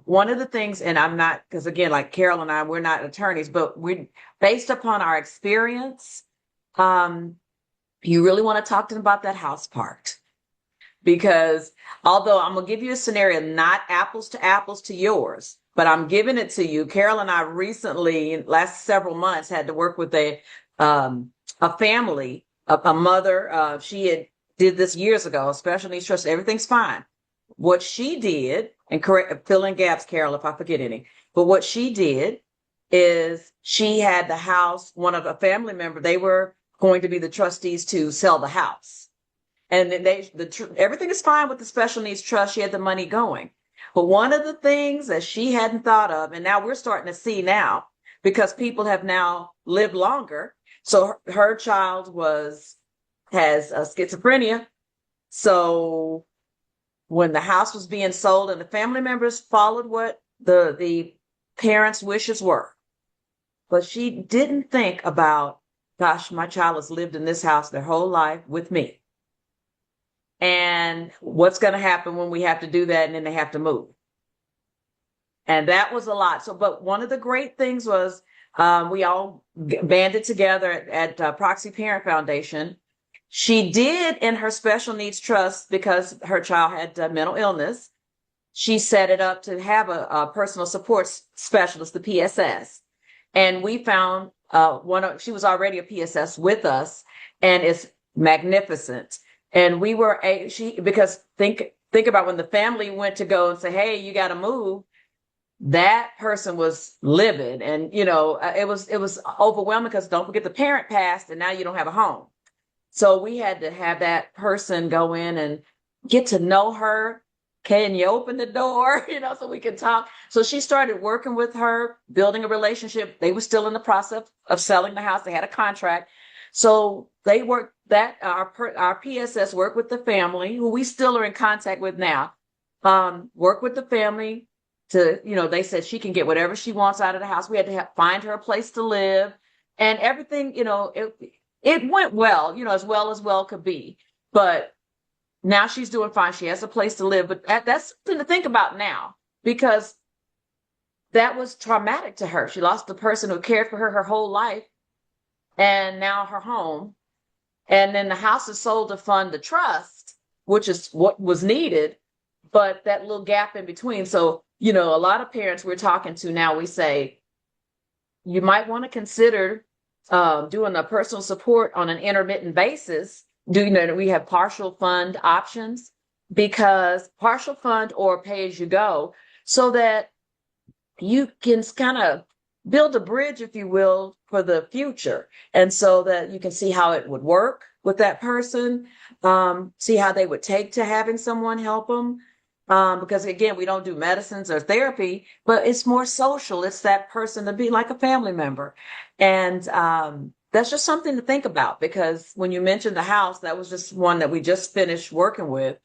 one of the things, and I'm not, because again, like Carol and I, we're not attorneys, but we, based upon our experience, you really want to talk to them about that house part. Because although I'm going to give you a scenario, not apples to yours, but I'm giving it to you. Carol and I recently, last several months, had to work with a family, a mother. She did this years ago, special needs trust, everything's fine. What she did, and correct, fill in gaps, Carol, if I forget any, but what she did is she had the house, one of a family member, they were going to be the trustees to sell the house. And then everything is fine with the special needs trust. She had the money going. But one of the things that she hadn't thought of, and now we're starting to see now, because people have now lived longer. So her child has schizophrenia. So when the house was being sold and the family members followed what the parents' wishes were, but she didn't think about, gosh, my child has lived in this house their whole life with me. And what's going to happen when we have to do that and then they have to move. And that was a lot. So, but one of the great things was we all banded together at Proxy Parent Foundation. She did in her special needs trust, because her child had mental illness. She set it up to have a personal support specialist, the PSS. And we found she was already a PSS with us, and it's magnificent. And we were because think about when the family went to go and say, hey, you got to move. That person was livid, and it was overwhelming, because don't forget the parent passed and now you don't have a home. So we had to have that person go in and get to know her, can you open the door, so we can talk. So she started working with her, building a relationship. They were still in the process of selling the house. They had a contract. So they worked that our PSS worked with the family, who we still are in contact with now. Work with the family to, they said she can get whatever she wants out of the house. We had to find her a place to live, and everything, it went well, as well could be. But now she's doing fine. She has a place to live, but that's something to think about now, because that was traumatic to her. She lost the person who cared for her whole life, and now her home. And then the house is sold to fund the trust, which is what was needed, but that little gap in between. So, a lot of parents we're talking to now, we say, you might want to consider doing a personal support on an intermittent basis. We have partial fund options, because partial fund or pay as you go, so that you can kind of build a bridge, if you will, for the future. And so that you can see how it would work with that person, see how they would take to having someone help them. Because again, we don't do medicines or therapy, but it's more social. It's that person to be like a family member. And that's just something to think about, because when you mentioned the house, that was just one that we just finished working with.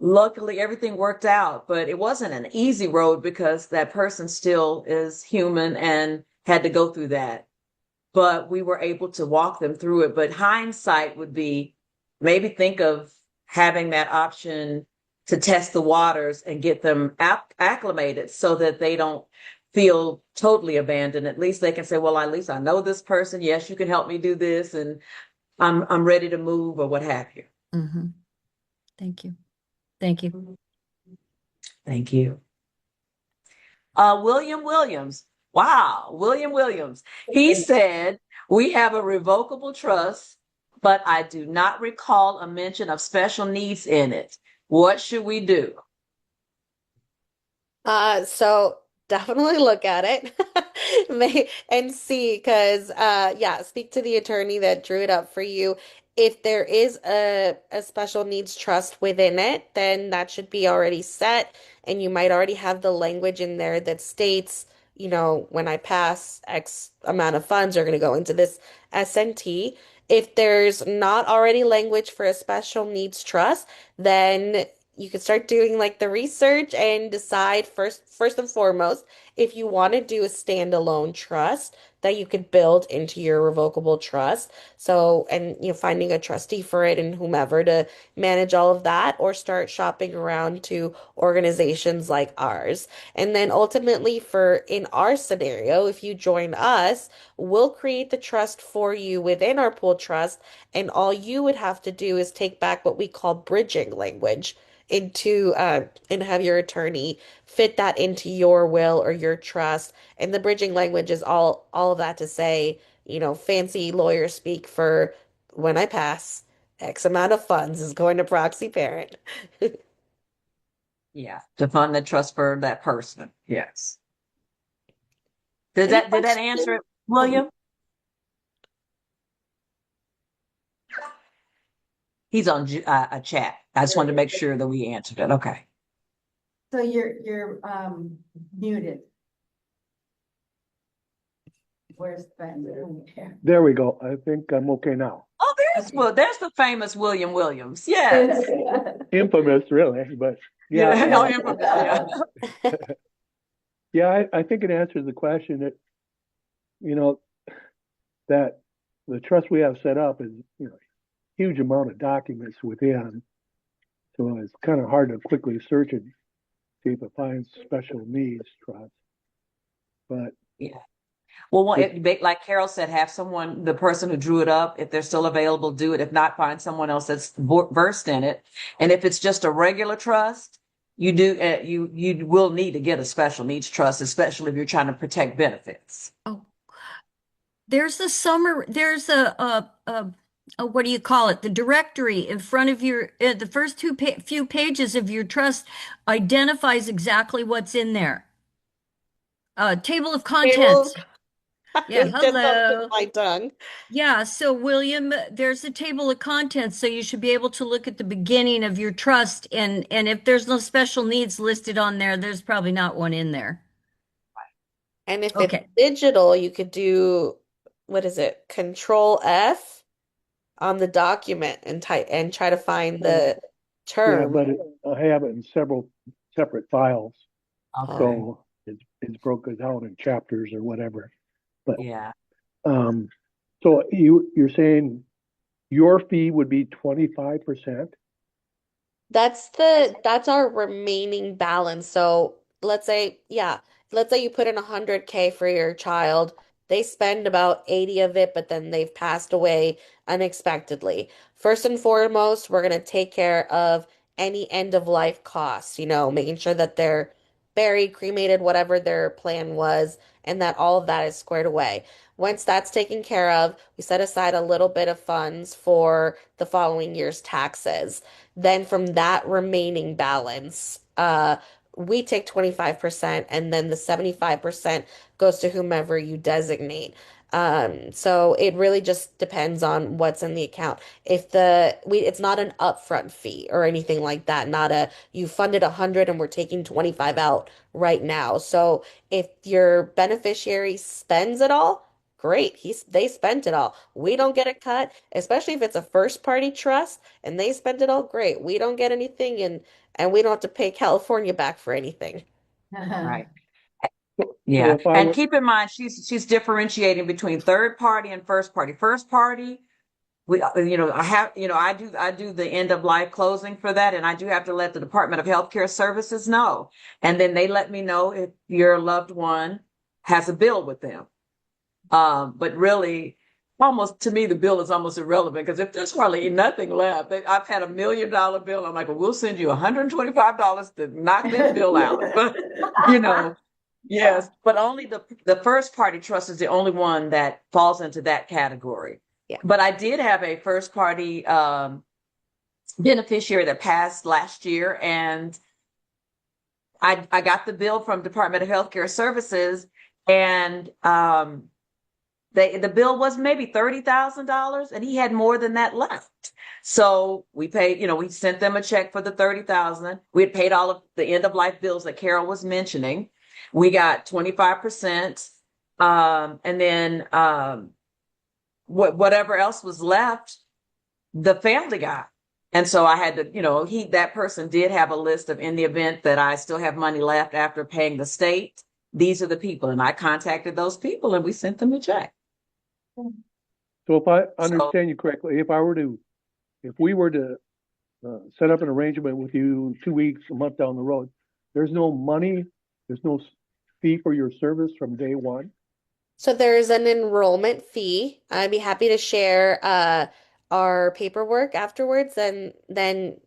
Luckily, everything worked out, but it wasn't an easy road, because that person still is human and had to go through that. But we were able to walk them through it. But hindsight would be, maybe think of having that option to test the waters and get them acclimated, so that they don't feel totally abandoned. At least they can say, well, at least I know this person. Yes, you can help me do this, and I'm ready to move, or what have you. Mm-hmm. Thank you. Thank you. Thank you. William Williams. Wow, William Williams. He said, we have a revocable trust, but I do not recall a mention of special needs in it. What should we do? So definitely look at it and see, because yeah, speak to the attorney that drew it up for you. If there is a special needs trust within it, then that should be already set, and you might already have the language in there that states, when I pass X amount of funds are going to go into this S&T. If there's not already language for a special needs trust, then you could start doing like the research and decide first and foremost if you want to do a standalone trust that you could build into your revocable trust. So, and finding a trustee for it and whomever to manage all of that, or start shopping around to organizations like ours. And then ultimately, for in our scenario, if you join us, we'll create the trust for you within our pool trust, and all you would have to do is take back what we call bridging language into and have your attorney fit that into your will or your trust. And the bridging language is all of that to say, fancy lawyer speak for, when I pass, X amount of funds is going to proxy parent. Yeah, to fund the trust for that person. Yes. Did Any that answer it, William? He's on a chat. I just wanted to make sure that we answered it. Okay. So you're muted. Where's Ben? There we go. I think I'm okay now. Oh, there's the famous William Williams. Yes. Infamous, really, but yeah. Yeah, no, infamous, yeah. Yeah, I think it answers the question that, that the trust we have set up is, huge amount of documents within. So it's kind of hard to quickly search and see if it finds special needs trust. But yeah. Well, like Carol said, have someone, the person who drew it up, if they're still available, do it. If not, find someone else that's versed in it. And if it's just a regular trust, you will need to get a special needs trust, especially if you're trying to protect benefits. Oh, there's a what do you call it? The directory in front of your, the first few pages of your trust identifies exactly what's in there. Table of contents. Yeah, Just something to hello. my tongue. Yeah, so William, there's a table of contents, so you should be able to look at the beginning of your trust, and if there's no special needs listed on there, there's probably not one in there. And if it's Okay. digital, you could do, what is it? Control F on the document and type and try to find the Yeah, term. but I have it in several separate files, Oh, Okay. so it's broken out in chapters or whatever. But Yeah. um, so you're saying your fee would be 25%? that's our remaining balance. So let's say, yeah, let's say you put in 100K for your child. They spend about 80 of it, but then they've passed away unexpectedly. First and foremost, we're going to take care of any end of life costs, making sure that they're buried, cremated, whatever their plan was, and that all of that is squared away. Once that's taken care of, we set aside a little bit of funds for the following year's taxes. Then from that remaining balance, we take 25% and then the 75% goes to whomever you designate. So it really just depends on what's in the account. If it's not an upfront fee or anything like that, not a you funded 100 and we're taking 25 out right now. So if your beneficiary spends it all, great. They spent it all. We don't get a cut, especially if it's a first party trust and they spent it all, great. We don't get anything and we don't have to pay California back for anything. Right. So Yeah. if I And were, keep in mind, she's differentiating between third party and first party. First party, I do the end of life closing for that, and I do have to let the Department of Healthcare Services know, and then they let me know if your loved one has a bill with them. But really, almost to me, the bill is almost irrelevant because if there's hardly nothing left, I've had $1 million bill. I'm like, well, we'll send you $125 to knock this bill out. But you know, yes, but only the first party trust is the only one that falls into that category. Yeah. But I did have a first party beneficiary that passed last year, and I got the bill from Department of Healthcare Services, and the bill was maybe $30,000 and he had more than that left. So we paid, we sent them a check for the 30,000. We had paid all of the end of life bills that Carol was mentioning. We got 25%. And then whatever else was left, the family got. And so I had to, that person did have a list of, in the event that I still have money left after paying the state, these are the people. And I contacted those people and we sent them a check. so if I So understand you correctly, if we were to set up an arrangement with you 2 weeks, a month down the road, there's no money, there's no fee for your service from day one? So there's an enrollment fee. I'd be happy to share our paperwork afterwards, and then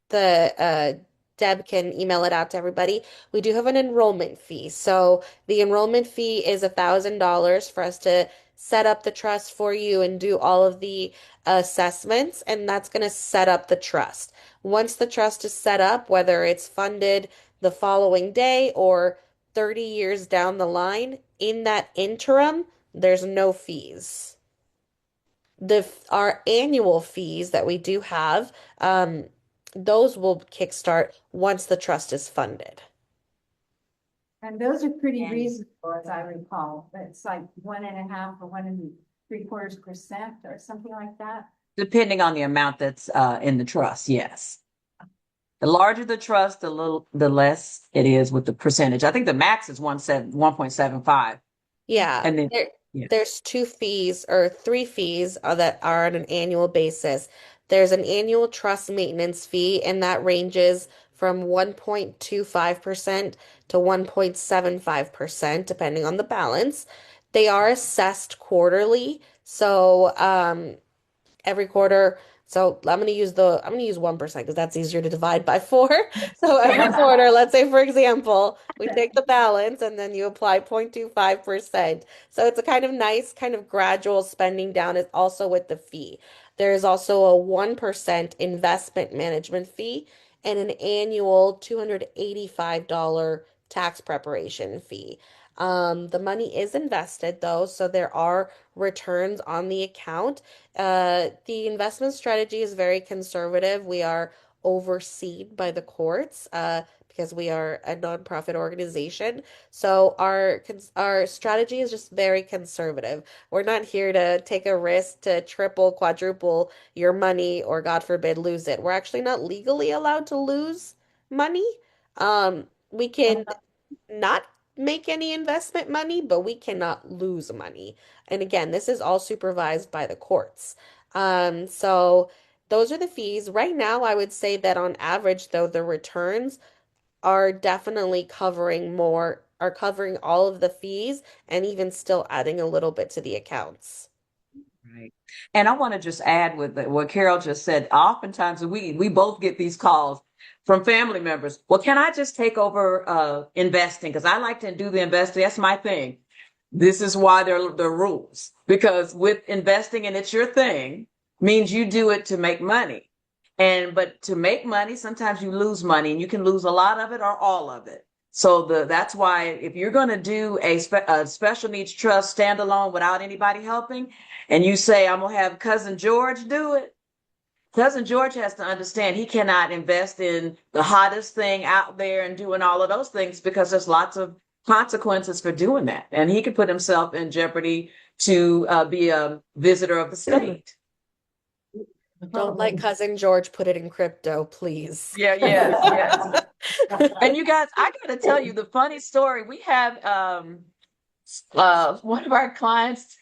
the Deb can email it out to everybody. We do have an enrollment fee. So the enrollment fee is $1,000 for us to set up the trust for you and do all of the assessments, and that's going to set up the trust. Once the trust is set up, whether it's funded the following day or 30 years down the line, in that interim, there's no fees. Our annual fees that we do have, those will kickstart once the trust is funded. And those are pretty And- reasonable, as I recall. It's like 1.5 or 1.75% or something like that. depending on the amount that's in the trust, yes. The larger the trust, the less it is with the percentage. I think the max is 1.75. Yeah, And then yeah. there's two fees or three fees that are on an annual basis. There's an annual trust maintenance fee, and that ranges from 1.25% to 1.75%, depending on the balance. They are assessed quarterly, so every quarter. So I'm gonna use 1% because that's easier to divide by four. So every quarter, let's say for example, we take the balance and then you apply 0.25%. So it's a kind of nice, kind of gradual spending down is also with the fee. There is also a 1% investment management fee and an annual $285 tax preparation fee. The money is invested though, so there are returns on the account. The investment strategy is very conservative. We are overseen by the courts, because we are a nonprofit organization. So our strategy is just very conservative. We're not here to take a risk to triple, quadruple your money or God forbid lose it. We're actually not legally allowed to lose money. We can not make any investment money, but we cannot lose money. And again, this is all supervised by the courts. So those are the fees. Right now, I would say that on average, though, the returns are definitely are covering all of the fees and even still adding a little bit to the accounts. Right. And I want to just add with what Carol just said. Oftentimes we both get these calls from family members. Well, can I just take over investing? Because I like to do the investing. That's my thing. This is why there are the rules. Because with investing and it's your thing means you do it to make money. But to make money, sometimes you lose money and you can lose a lot of it or all of it. So that's why if you're going to do a special needs trust standalone without anybody helping, and you say, I'm going to have cousin George do it, cousin George has to understand he cannot invest in the hottest thing out there and doing all of those things because there's lots of consequences for doing that. And he could put himself in jeopardy to be a visitor of the state. Don't let cousin George put it in crypto, please. Yeah, yes. And you guys, I got to tell you the funny story. We have one of our clients,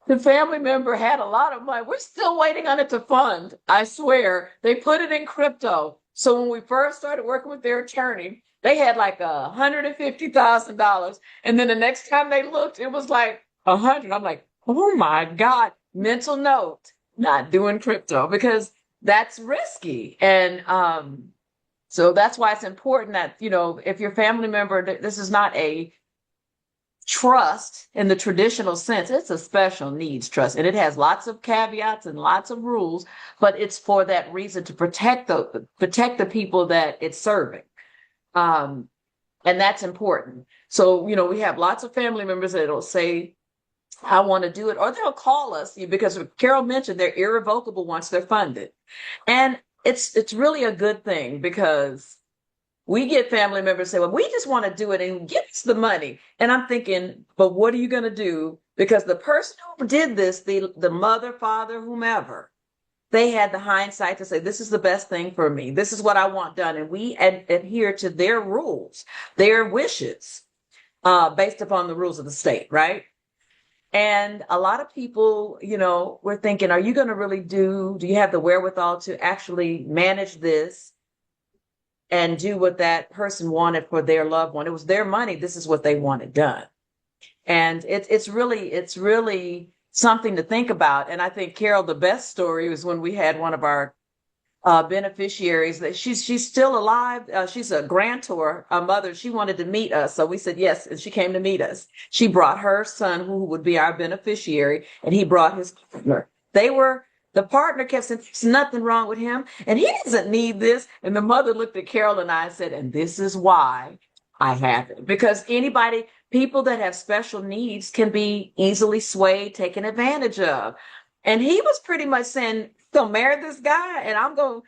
the family member had a lot of money. We're still waiting on it to fund. I swear. They put it in crypto. So when we first started working with their attorney, they had like $150,000. And then the next time they looked, it was like 100. I'm like, oh my God. Mental note, not doing crypto because that's risky. And so that's why it's important that, if your family member, this is not a trust in the traditional sense. It's a special needs trust and it has lots of caveats and lots of rules, but it's for that reason to protect the people that it's serving. And that's important. So, we have lots of family members that'll say, I want to do it, or they'll call us because Carol mentioned they're irrevocable once they're funded. And it's really a good thing because we get family members say, well, we just want to do it and give us the money. And I'm thinking, but what are you going to do? Because the person who did this, the mother, father, whomever, they had the hindsight to say, this is the best thing for me. This is what I want done. And we adhere to their rules, their wishes, based upon the rules of the state, right? And a lot of people, we're thinking, are you going to really do you have the wherewithal to actually manage this and do what that person wanted for their loved one? It was their money. This is what they wanted done. And it's really something to think about. And I think, Carol, the best story was when we had one of our beneficiaries that she's still alive. She's a grantor, a mother. She wanted to meet us. So we said yes. And she came to meet us. She brought her son, who would be our beneficiary, and he brought his partner. The partner kept saying, there's nothing wrong with him. And he doesn't need this. And the mother looked at Carol and I and said, and this is why I have it. Because people that have special needs can be easily swayed, taken advantage of. And he was pretty much saying, gonna marry this guy and I'm gonna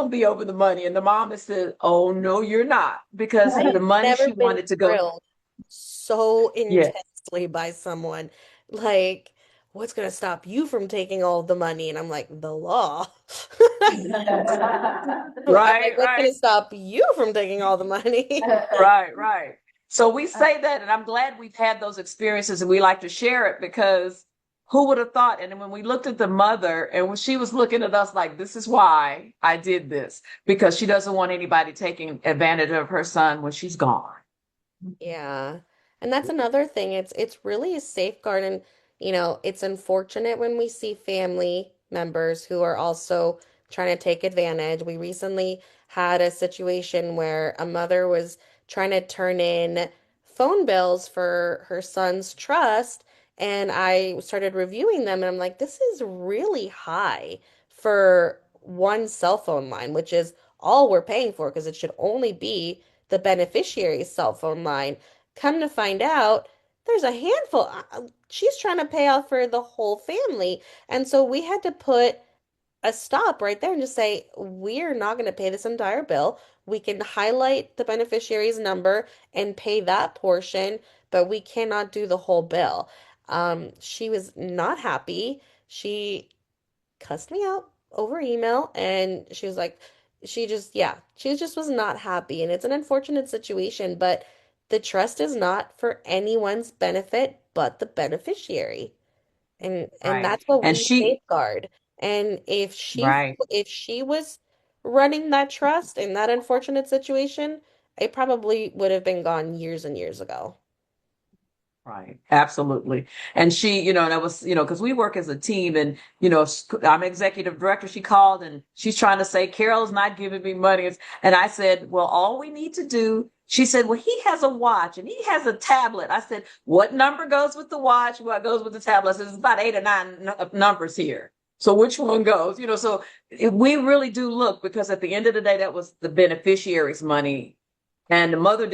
be over the money. And the mom has said, oh no, you're not, because I've the money never she been wanted to go. grilled so Yes. intensely by someone. Like, what's gonna stop you from taking all the money? And I'm like, the law. I'm like, what's Right. gonna stop you from taking all the money? Right. So we say that, and I'm glad we've had those experiences and we like to share it because who would have thought? And when we looked at the mother and when she was looking at us like, this is why I did this, because she doesn't want anybody taking advantage of her son when she's gone. Yeah. And that's another thing. It's really a safeguard and it's unfortunate when we see family members who are also trying to take advantage. We recently had a situation where a mother was trying to turn in phone bills for her son's trust, and I started reviewing them and I'm like, this is really high for one cell phone line, which is all we're paying for because it should only be the beneficiary's cell phone line. Come to find out, there's a handful. She's trying to pay off for the whole family. And so we had to put a stop right there and just say, we're not going to pay this entire bill. We can highlight the beneficiary's number and pay that portion, but we cannot do the whole bill. She was not happy. She cussed me out over email and she was like, she just was not happy. And it's an unfortunate situation, but the trust is not for anyone's benefit but the beneficiary. And Right. that's what And we she, safeguard. And right. if she was running that trust in that unfortunate situation, it probably would have been gone years and years ago. Right, absolutely. And she, and I was, because we work as a team and, I'm executive director. She called and she's trying to say, Carol's not giving me money. And I said, well, all we need to do, she said, well, he has a watch and he has a tablet. I said, what number goes with the watch? What goes with the tablet? I said, it's about 8 or 9 numbers here. So which one goes? So we really do look because at the end of the day, that was the beneficiary's money and the mother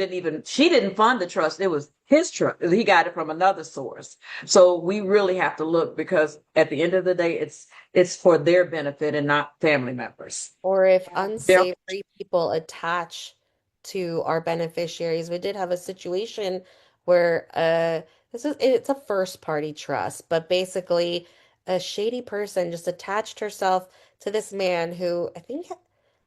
she didn't fund the trust. It was his trust. He got it from another source. So we really have to look because at the end of the day, it's for their benefit and not family members. Or if There, unsavory people attach to our beneficiaries. We did have a situation where it's a first party trust, but basically a shady person just attached herself to this man who I think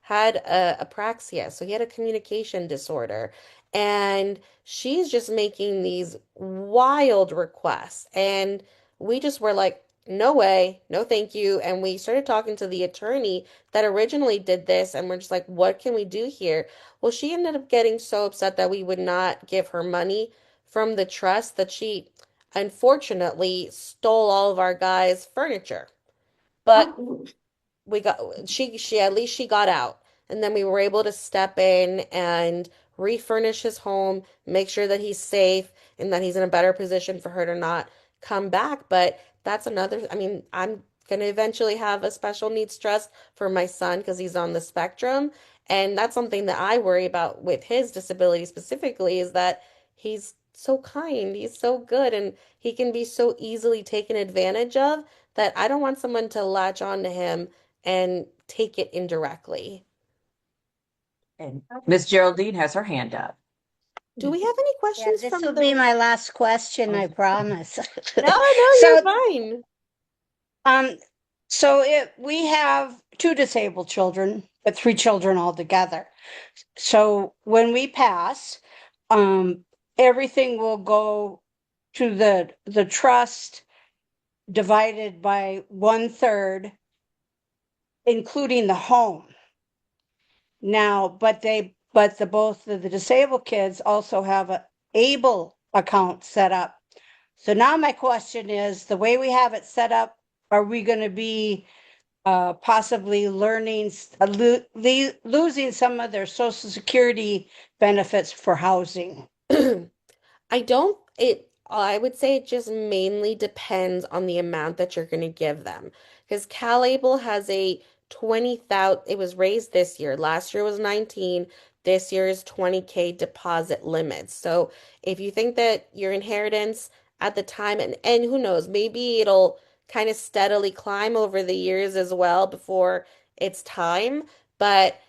had apraxia, so he had a communication disorder. And she's just making these wild requests. And we just were like, no way, no thank you. And we started talking to the attorney that originally did this, and we're just like, what can we do here? Well, she ended up getting so upset that we would not give her money from the trust that she unfortunately stole all of our guys' furniture. But we got she at least she got out, and then we were able to step in and refurnish his home, make sure that he's safe and that he's in a better position for her to not come back. But that's another, I mean, I'm gonna eventually have a special needs trust for my son because he's on the spectrum, and that's something that I worry about with his disability specifically, is that he's so kind, he's so good, and he can be so easily taken advantage of, that I don't want someone to latch on to him and take it indirectly. and Miss Geraldine has her hand up. Do we have any Yeah, questions this from will the? be my last question, I promise. No, no, you're So, fine. um, we have two disabled children, but three children altogether. So when we pass, um, everything will go to the trust divided by 1/3, including the home. Now, but both of the disabled kids also have a able account set up. So now my question is, the way we have it set up, are we going to be possibly losing some of their social security benefits for housing? I don't, I would say it just mainly depends on the amount that you're going to give them. Because CalAble has a 20,000, it was raised this year. Last year was 19. This year is 20K deposit limit. So if you think that your inheritance at the time, and who knows, maybe it'll kind of steadily climb over the years as well before it's time. But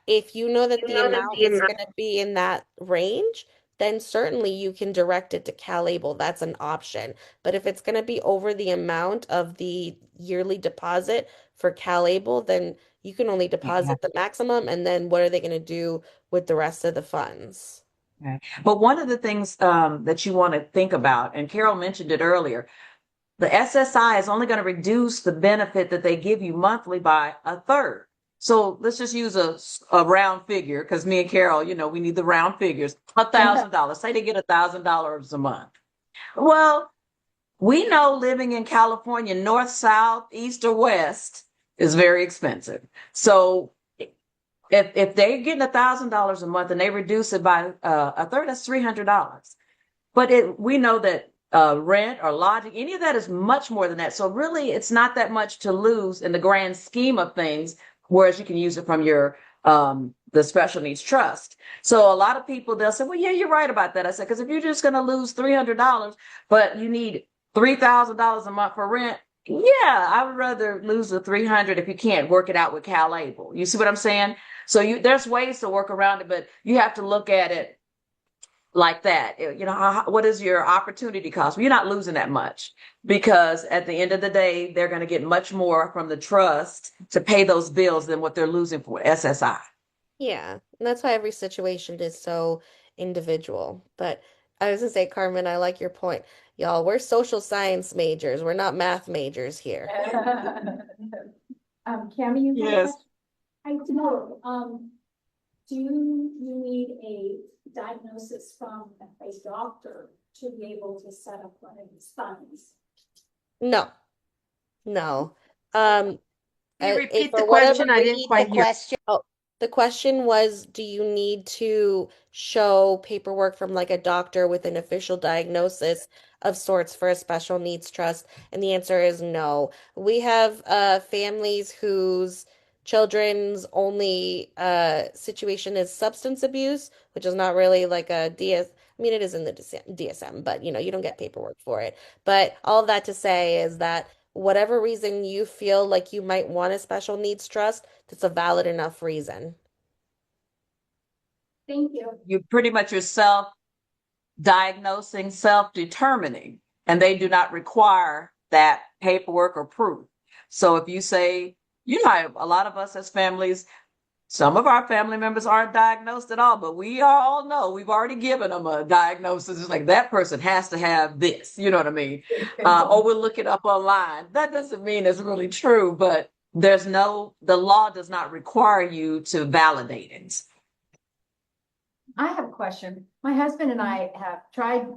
if you know that the amount is going to be in that range, then certainly you can direct it to CalAble. That's an option. But if it's going to be over the amount of the yearly deposit for CalAble, then you can only Yeah. deposit the maximum. And then what are they going to do with the rest of the funds? Okay. But one of the things that you want to think about, and Carol mentioned it earlier, the SSI is only going to reduce the benefit that they give you monthly by 1/3. So let's just use a round figure because me and Carol, we need the round figures. $1,000. Say they get $1,000 a month. Well, we know living in California, north, south, east, or west is very expensive. So if they're getting $1,000 a month and they reduce it by 1/3, that's $300. But we know that rent or lodging, any of that is much more than that. So really, it's not that much to lose in the grand scheme of things, whereas you can use it from your the special needs trust. So a lot of people, they'll say, well, yeah, you're right about that. I said, because if you're just going to lose $300, but you need $3,000 a month for rent, yeah, I would rather lose the 300 if you can't work it out with CalAble. You see what I'm saying? So there's ways to work around it, but you have to look at it like that. You know, what is your opportunity cost? Well, you're not losing that much, because at the end of the day, they're going to get much more from the trust to pay those bills than what they're losing for SSI. Yeah, and that's why every situation is so individual. But I was gonna say, Carmen, I like your point. Y'all, we're social science majors. We're not math majors here. Cammy, you have a Yes. question? I do, do you need a diagnosis from a doctor to be able to set up one of these funds? No, no. Can you repeat the For whatever question? I didn't reason, The quite hear. question, oh, the question was, do you need to show paperwork from like a doctor with an official diagnosis of sorts for a special needs trust? And the answer is no. We have families whose children's only situation is substance abuse, which is not really like a DS. I mean, it is in the DSM, but you know, you don't get paperwork for it. But all of that to say is that whatever reason you feel like you might want a special needs trust, that's a valid enough reason. Thank you. You pretty much yourself diagnosing, self-determining, and they do not require that paperwork or proof. So if you say, you know, a lot of us as families, some of our family members aren't diagnosed at all, but we all know we've already given them a diagnosis. It's like that person has to have this, you know what I mean? Or we'll look it up online. That doesn't mean it's really true, but the law does not require you to validate it. I have a question. My husband and I have tried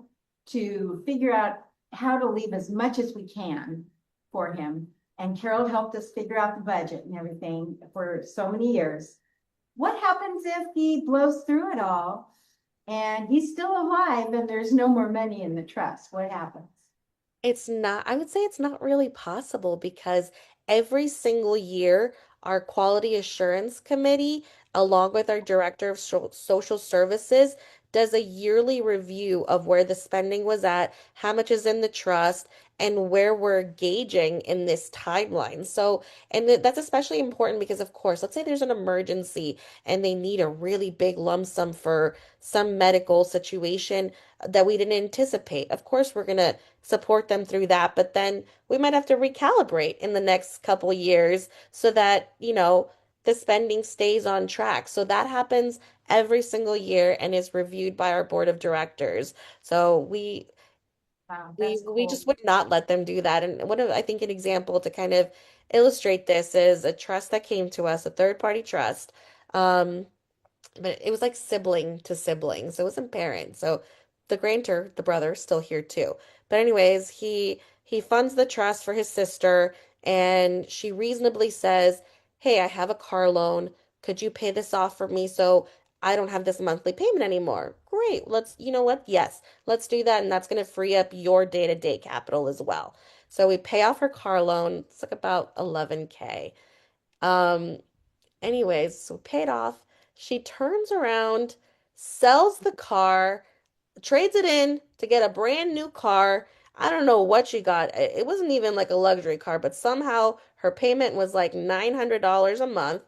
to figure out how to leave as much as we can for him. And Carol helped us figure out the budget and everything for so many years. What happens if he blows through it all and he's still alive and there's no more money in the trust? What happens? I would say it's not really possible because every single year, our quality assurance committee, along with our director of social services, does a yearly review of where the spending was at, how much is in the trust, and where we're gauging in this timeline. So, and that's especially important because, of course, let's say there's an emergency and they need a really big lump sum for some medical situation that we didn't anticipate. Of course, we're going to support them through that, but then we might have to recalibrate in the next couple years so that, you know, the spending stays on track. So that happens every single year and is reviewed by our board of directors. So Wow, we just would not let them do that. And I think an example to kind of illustrate this is a trust that came to us, a third party trust. Um, but it was like sibling to sibling, so it wasn't parent. So the grantor, the brother, still here too. But anyways, he funds the trust for his sister, and she reasonably says, "Hey, I have a car loan. Could you pay this off for me so I don't have this monthly payment anymore?" Great. You know what? Yes, let's do that, and that's going to free up your day-to-day capital as well. So we pay off her car loan. It's like about 11K. Um, Anyways, so paid off. She turns around, sells the car, trades it in to get a brand new car. I don't know what she got. It wasn't even like a luxury car, but somehow her payment was like $900 a month.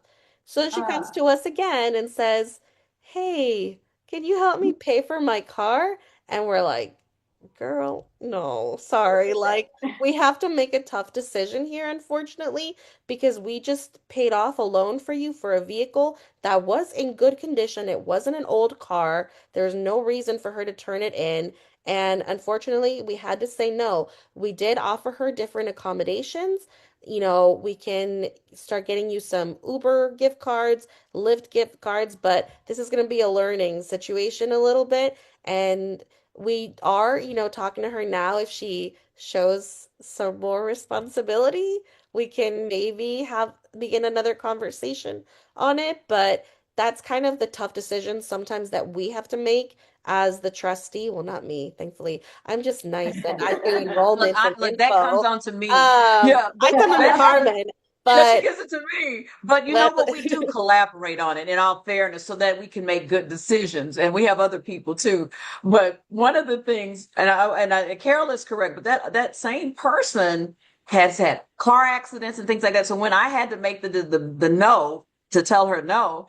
So she comes to us again and says, "Hey, can you help me pay for my car?" And we're like, "Girl, no, sorry. Like, we have to make a tough decision here, unfortunately, because we just paid off a loan for you for a vehicle that was in good condition. It wasn't an old car. There's no reason for her to turn it in. And unfortunately, we had to say no. We did offer her different accommodations. You know, we can start getting you some Uber gift cards, Lyft gift cards, but this is going to be a learning situation a little bit. And we are, you know, talking to her now. If she shows some more responsibility, we can maybe begin another conversation on it. But that's kind of the tough decision sometimes that we have to make as the trustee. Well, not me, thankfully. I'm just nice and I do Look, enrollments and that comes info. on to me. Yeah, I come under that happens. Carmen. Yeah, she But gives it to me. But you know let what? We do collaborate on it in all fairness so that we can make good decisions. And we have other people too. But one of the things, and Carol is correct, but that same person has had car accidents and things like that. So when I had to make the no to tell her no,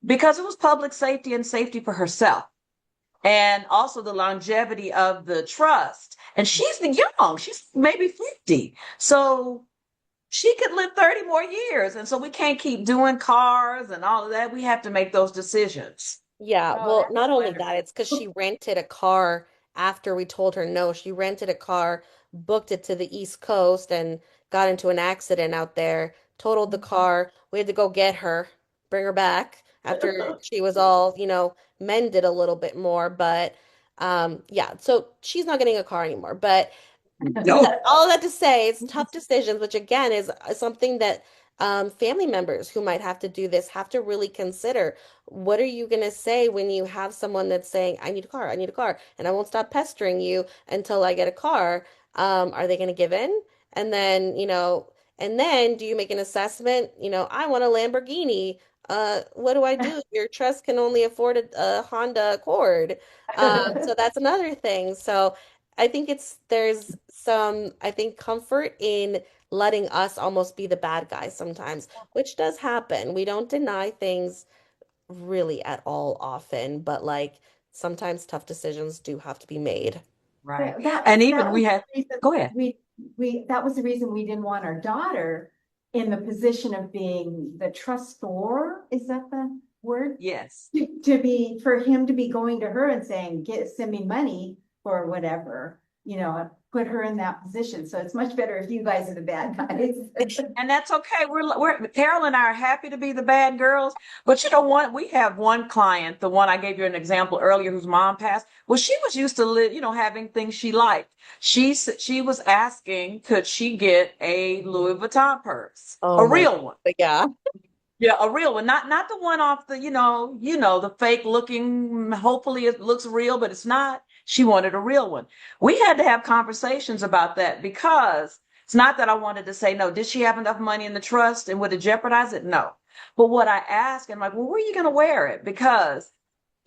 because it was public safety and safety for herself. And also the longevity of the trust. And she's young, she's maybe 50. So she could live 30 more years. And so we can't keep doing cars and all of that. We have to make those decisions. yeah, Oh, well, that's not only that, wonderful. it's because she rented a car after we told her no. She rented a car, booked it to the East Coast, and got into an accident out there, totaled the car. We had to go get her, bring her back after she was all, mended a little bit more. But yeah, so she's not getting a car anymore. But No. all that to say, it's tough decisions, which again is something that family members who might have to do this have to really consider. What are you going to say when you have someone that's saying, I need a car, I need a car, and I won't stop pestering you until I get a car? Are they going to give in? And then, and then do you make an assessment? I want a Lamborghini. What do I do? Your trust can only afford a Honda Accord. So that's another thing. So I think there's some, I think, comfort in letting us almost be the bad guys sometimes, which does happen. We don't deny things really at all often, but like sometimes tough decisions do have to be made. Right. That And even was we had, the reason go ahead. that was the reason we didn't want our daughter in the position of being the trustor. Is that the word? Yes. For him to be going to her and saying, send me money for whatever, put her in that position. So it's much better if you guys are the bad guys. And that's okay. We're Carol and I are happy to be the bad girls. But you know what? We have one client, the one I gave you an example earlier, whose mom passed. Well, she was used to live, having things she liked. She was asking, could she get a Louis Vuitton purse, Oh a my, real one? yeah. Yeah, a real one, not the one off the, the fake looking. Hopefully it looks real, but it's not. She wanted a real one. We had to have conversations about that because it's not that I wanted to say no. Did she have enough money in the trust and would it jeopardize it? No. But what I asked, I'm like, well, where are you going to wear it? Because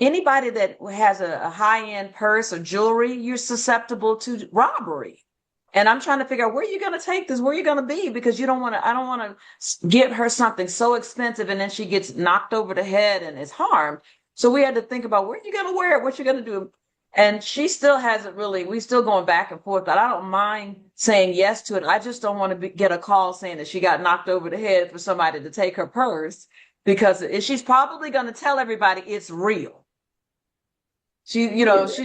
anybody that has a high-end purse or jewelry, you're susceptible to robbery. And I'm trying to figure out where you're going to take this, where you're going to be, because I don't want to get her something so expensive and then she gets knocked over the head and is harmed. So we had to think about where you're going to wear it, what you're going to do. And she still hasn't really, we still going back and forth, but I don't mind saying yes to it. I just don't want to get a call saying that she got knocked over the head for somebody to take her purse because she's probably going to tell everybody it's real. She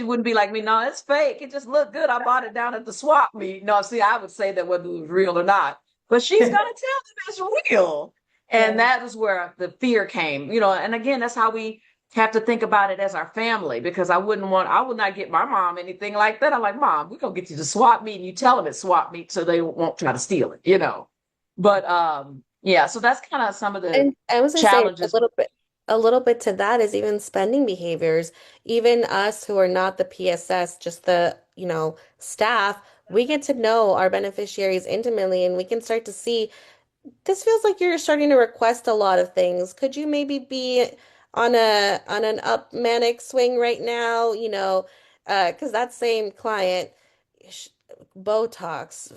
wouldn't be like me. No, it's fake. It just looked good. I bought it down at the swap meet. No, see, I would say that whether it was real or not. But she's gonna tell them it's real. And that is where the fear came, and again, that's how we have to think about it as our family, because I would not get my mom anything like that. I'm like, Mom, we're gonna get you to swap meet and you tell them it's swap meet so they won't try to steal it. But yeah, so that's kind of some of the And I was gonna say challenges. a little bit to that is even spending behaviors. Even us who are not the PSS, just the, staff, we get to know our beneficiaries intimately and we can start to see this feels like you're starting to request a lot of things. Could you maybe be on an up manic swing right now? Because that same client, sh- Botox,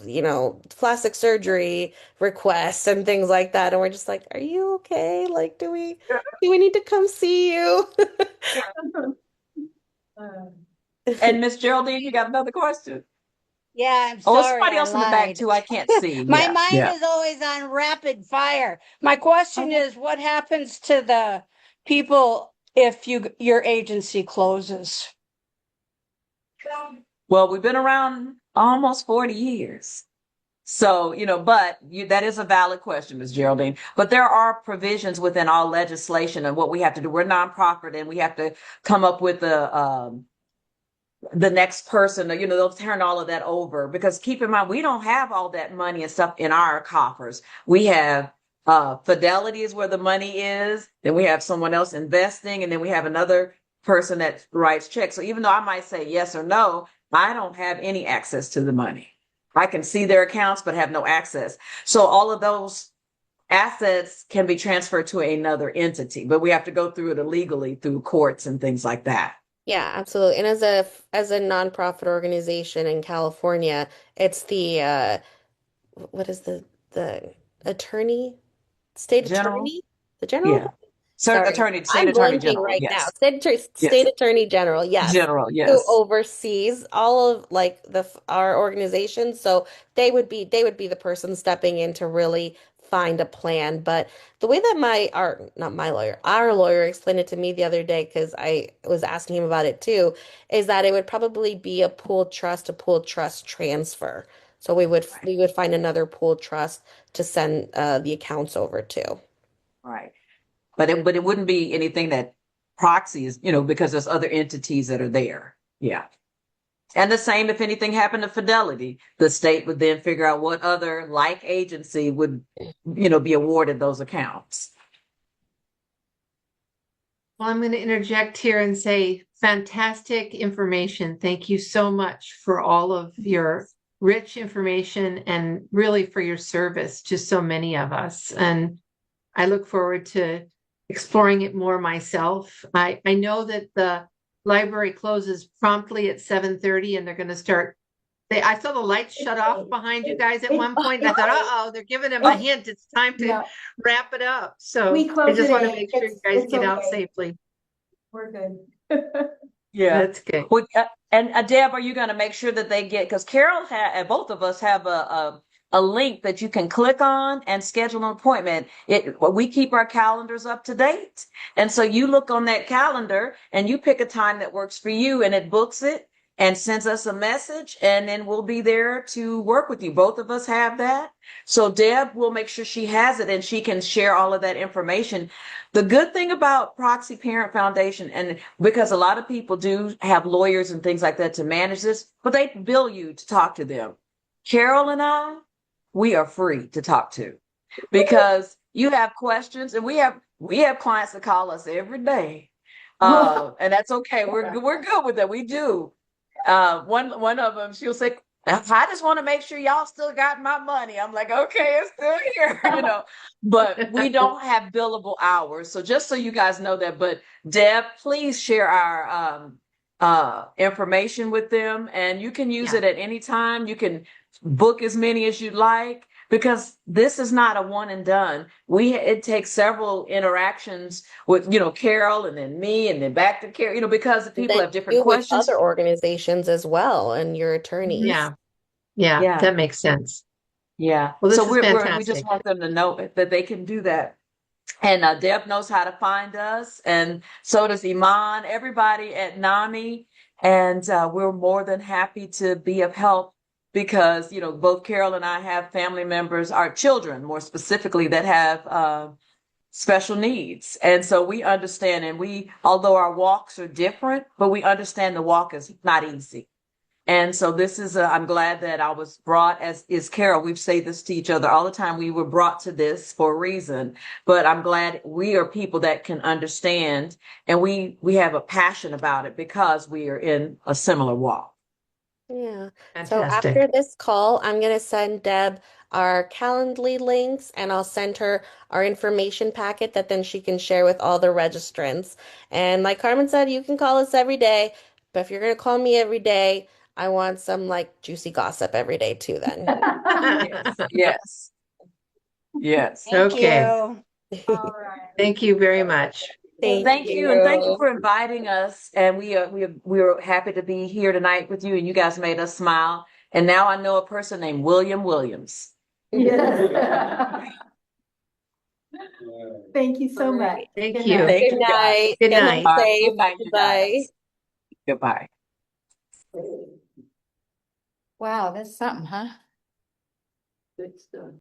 plastic surgery requests and things like that, and we're just like, are you okay? Like, do we need to come see you? And Miss Geraldine, you got another question? Yeah, I'm Oh, there's sorry, somebody I else in the back lied. too. I can't see. My Yeah, mind yeah. is always on rapid fire. My question is, what happens to the people if your agency closes? Well, we've been around almost 40 years. So, but that is a valid question, Ms. Geraldine. But there are provisions within all legislation and what we have to do. We're nonprofit and we have to come up with the next person, they'll turn all of that over, because keep in mind, we don't have all that money and stuff in our coffers. We have Fidelity is where the money is. Then we have someone else investing, and then we have another person that writes checks. So even though I might say yes or no, I don't have any access to the money. I can see their accounts, but have no access. So all of those assets can be transferred to another entity, but we have to go through it illegally through courts and things like that. Yeah, absolutely. And as a nonprofit organization in California, it's the what is the attorney, state General? attorney, the general? Yeah. Sorry, State I'm attorney blanking general. right now. Yes. State Yes. Attorney General, yes, General. who Yes. oversees all of like our organization. So they would be the person stepping in to really find a plan. But the way that not my lawyer, our lawyer explained it to me the other day, because I was asking him about it too, is that it would probably be a pooled trust transfer. So we would find another pooled trust to send the accounts over to. Right. But it wouldn't be anything that Proxy is, because there's other entities that are there. Yeah. And the same if anything happened to Fidelity, the state would then figure out what other like agency would, be awarded those accounts. Well, I'm going to interject here and say fantastic information. Thank you so much for all of your rich information and really for your service to so many of us. And I look forward to exploring it more myself. I know that the library closes promptly at 7:30 and they're going to start. I saw the lights shut off behind you guys at one point, and I thought, uh-oh, they're giving them a hint. It's time to No, wrap it up. So we I close just it want to at make sure you guys get out safely. We're good. Yeah. That's good. Well, and Deb, are you going to make sure that they get, because Carol and both of us have a link that you can click on and schedule an appointment. We keep our calendars up to date. And so you look on that calendar and you pick a time that works for you and it books it and sends us a message, and then we'll be there to work with you. Both of us have that. So Deb will make sure she has it and she can share all of that information. The good thing about Proxy Parent Foundation, and because a lot of people do have lawyers and things like that to manage this, but they bill you to talk to them. Carol and I, we are free to talk to, because you have questions, and we have clients that call us every day. And that's okay. We're good with that. We do. One of them, she'll say, I just want to make sure y'all still got my money. I'm like, okay, it's still here, but we don't have billable hours. So just so you guys know that, but Deb, please share our information with them, and you can use it at any time. You can book as many as you'd like, because this is not a one and done. It takes several interactions with, Carol, and then me, and then back to Carol, because And people then have different you with questions. other organizations as well and your attorneys. Yeah, Yeah. that makes sense. Yeah. Well, this So is we just fantastic. want them to know that they can do that. And Deb knows how to find us, and so does Iman, everybody at NAMI. And we're more than happy to be of help, because, both Carol and I have family members, our children more specifically, that have special needs. And so we understand, and although our walks are different, but we understand the walk is not easy. And so I'm glad that I was brought, as is Carol. We've said this to each other all the time. We were brought to this for a reason, but I'm glad we are people that can understand, and we have a passion about it because we are in a similar walk. Yeah. So Fantastic. after this call, I'm going to send Deb our Calendly links, and I'll send her our information packet that then she can share with all the registrants. And like Carmen said, you can call us every day, but if you're going to call me every day, I want some like juicy gossip every day too then. Yes. Yes. Yes. Thank Okay. you. All right. Thank you very much. Thank you. And thank you for inviting us. And we are happy to be here tonight with you. And you guys made us smile. And now I know a person named William Williams. Yes. Thank you so much. Thank Good you. night. Thank Good you, guys. night. Good Get home night. All right. safe. Good night, you Bye. guys. Goodbye. Wow, that's something, huh? Good stuff.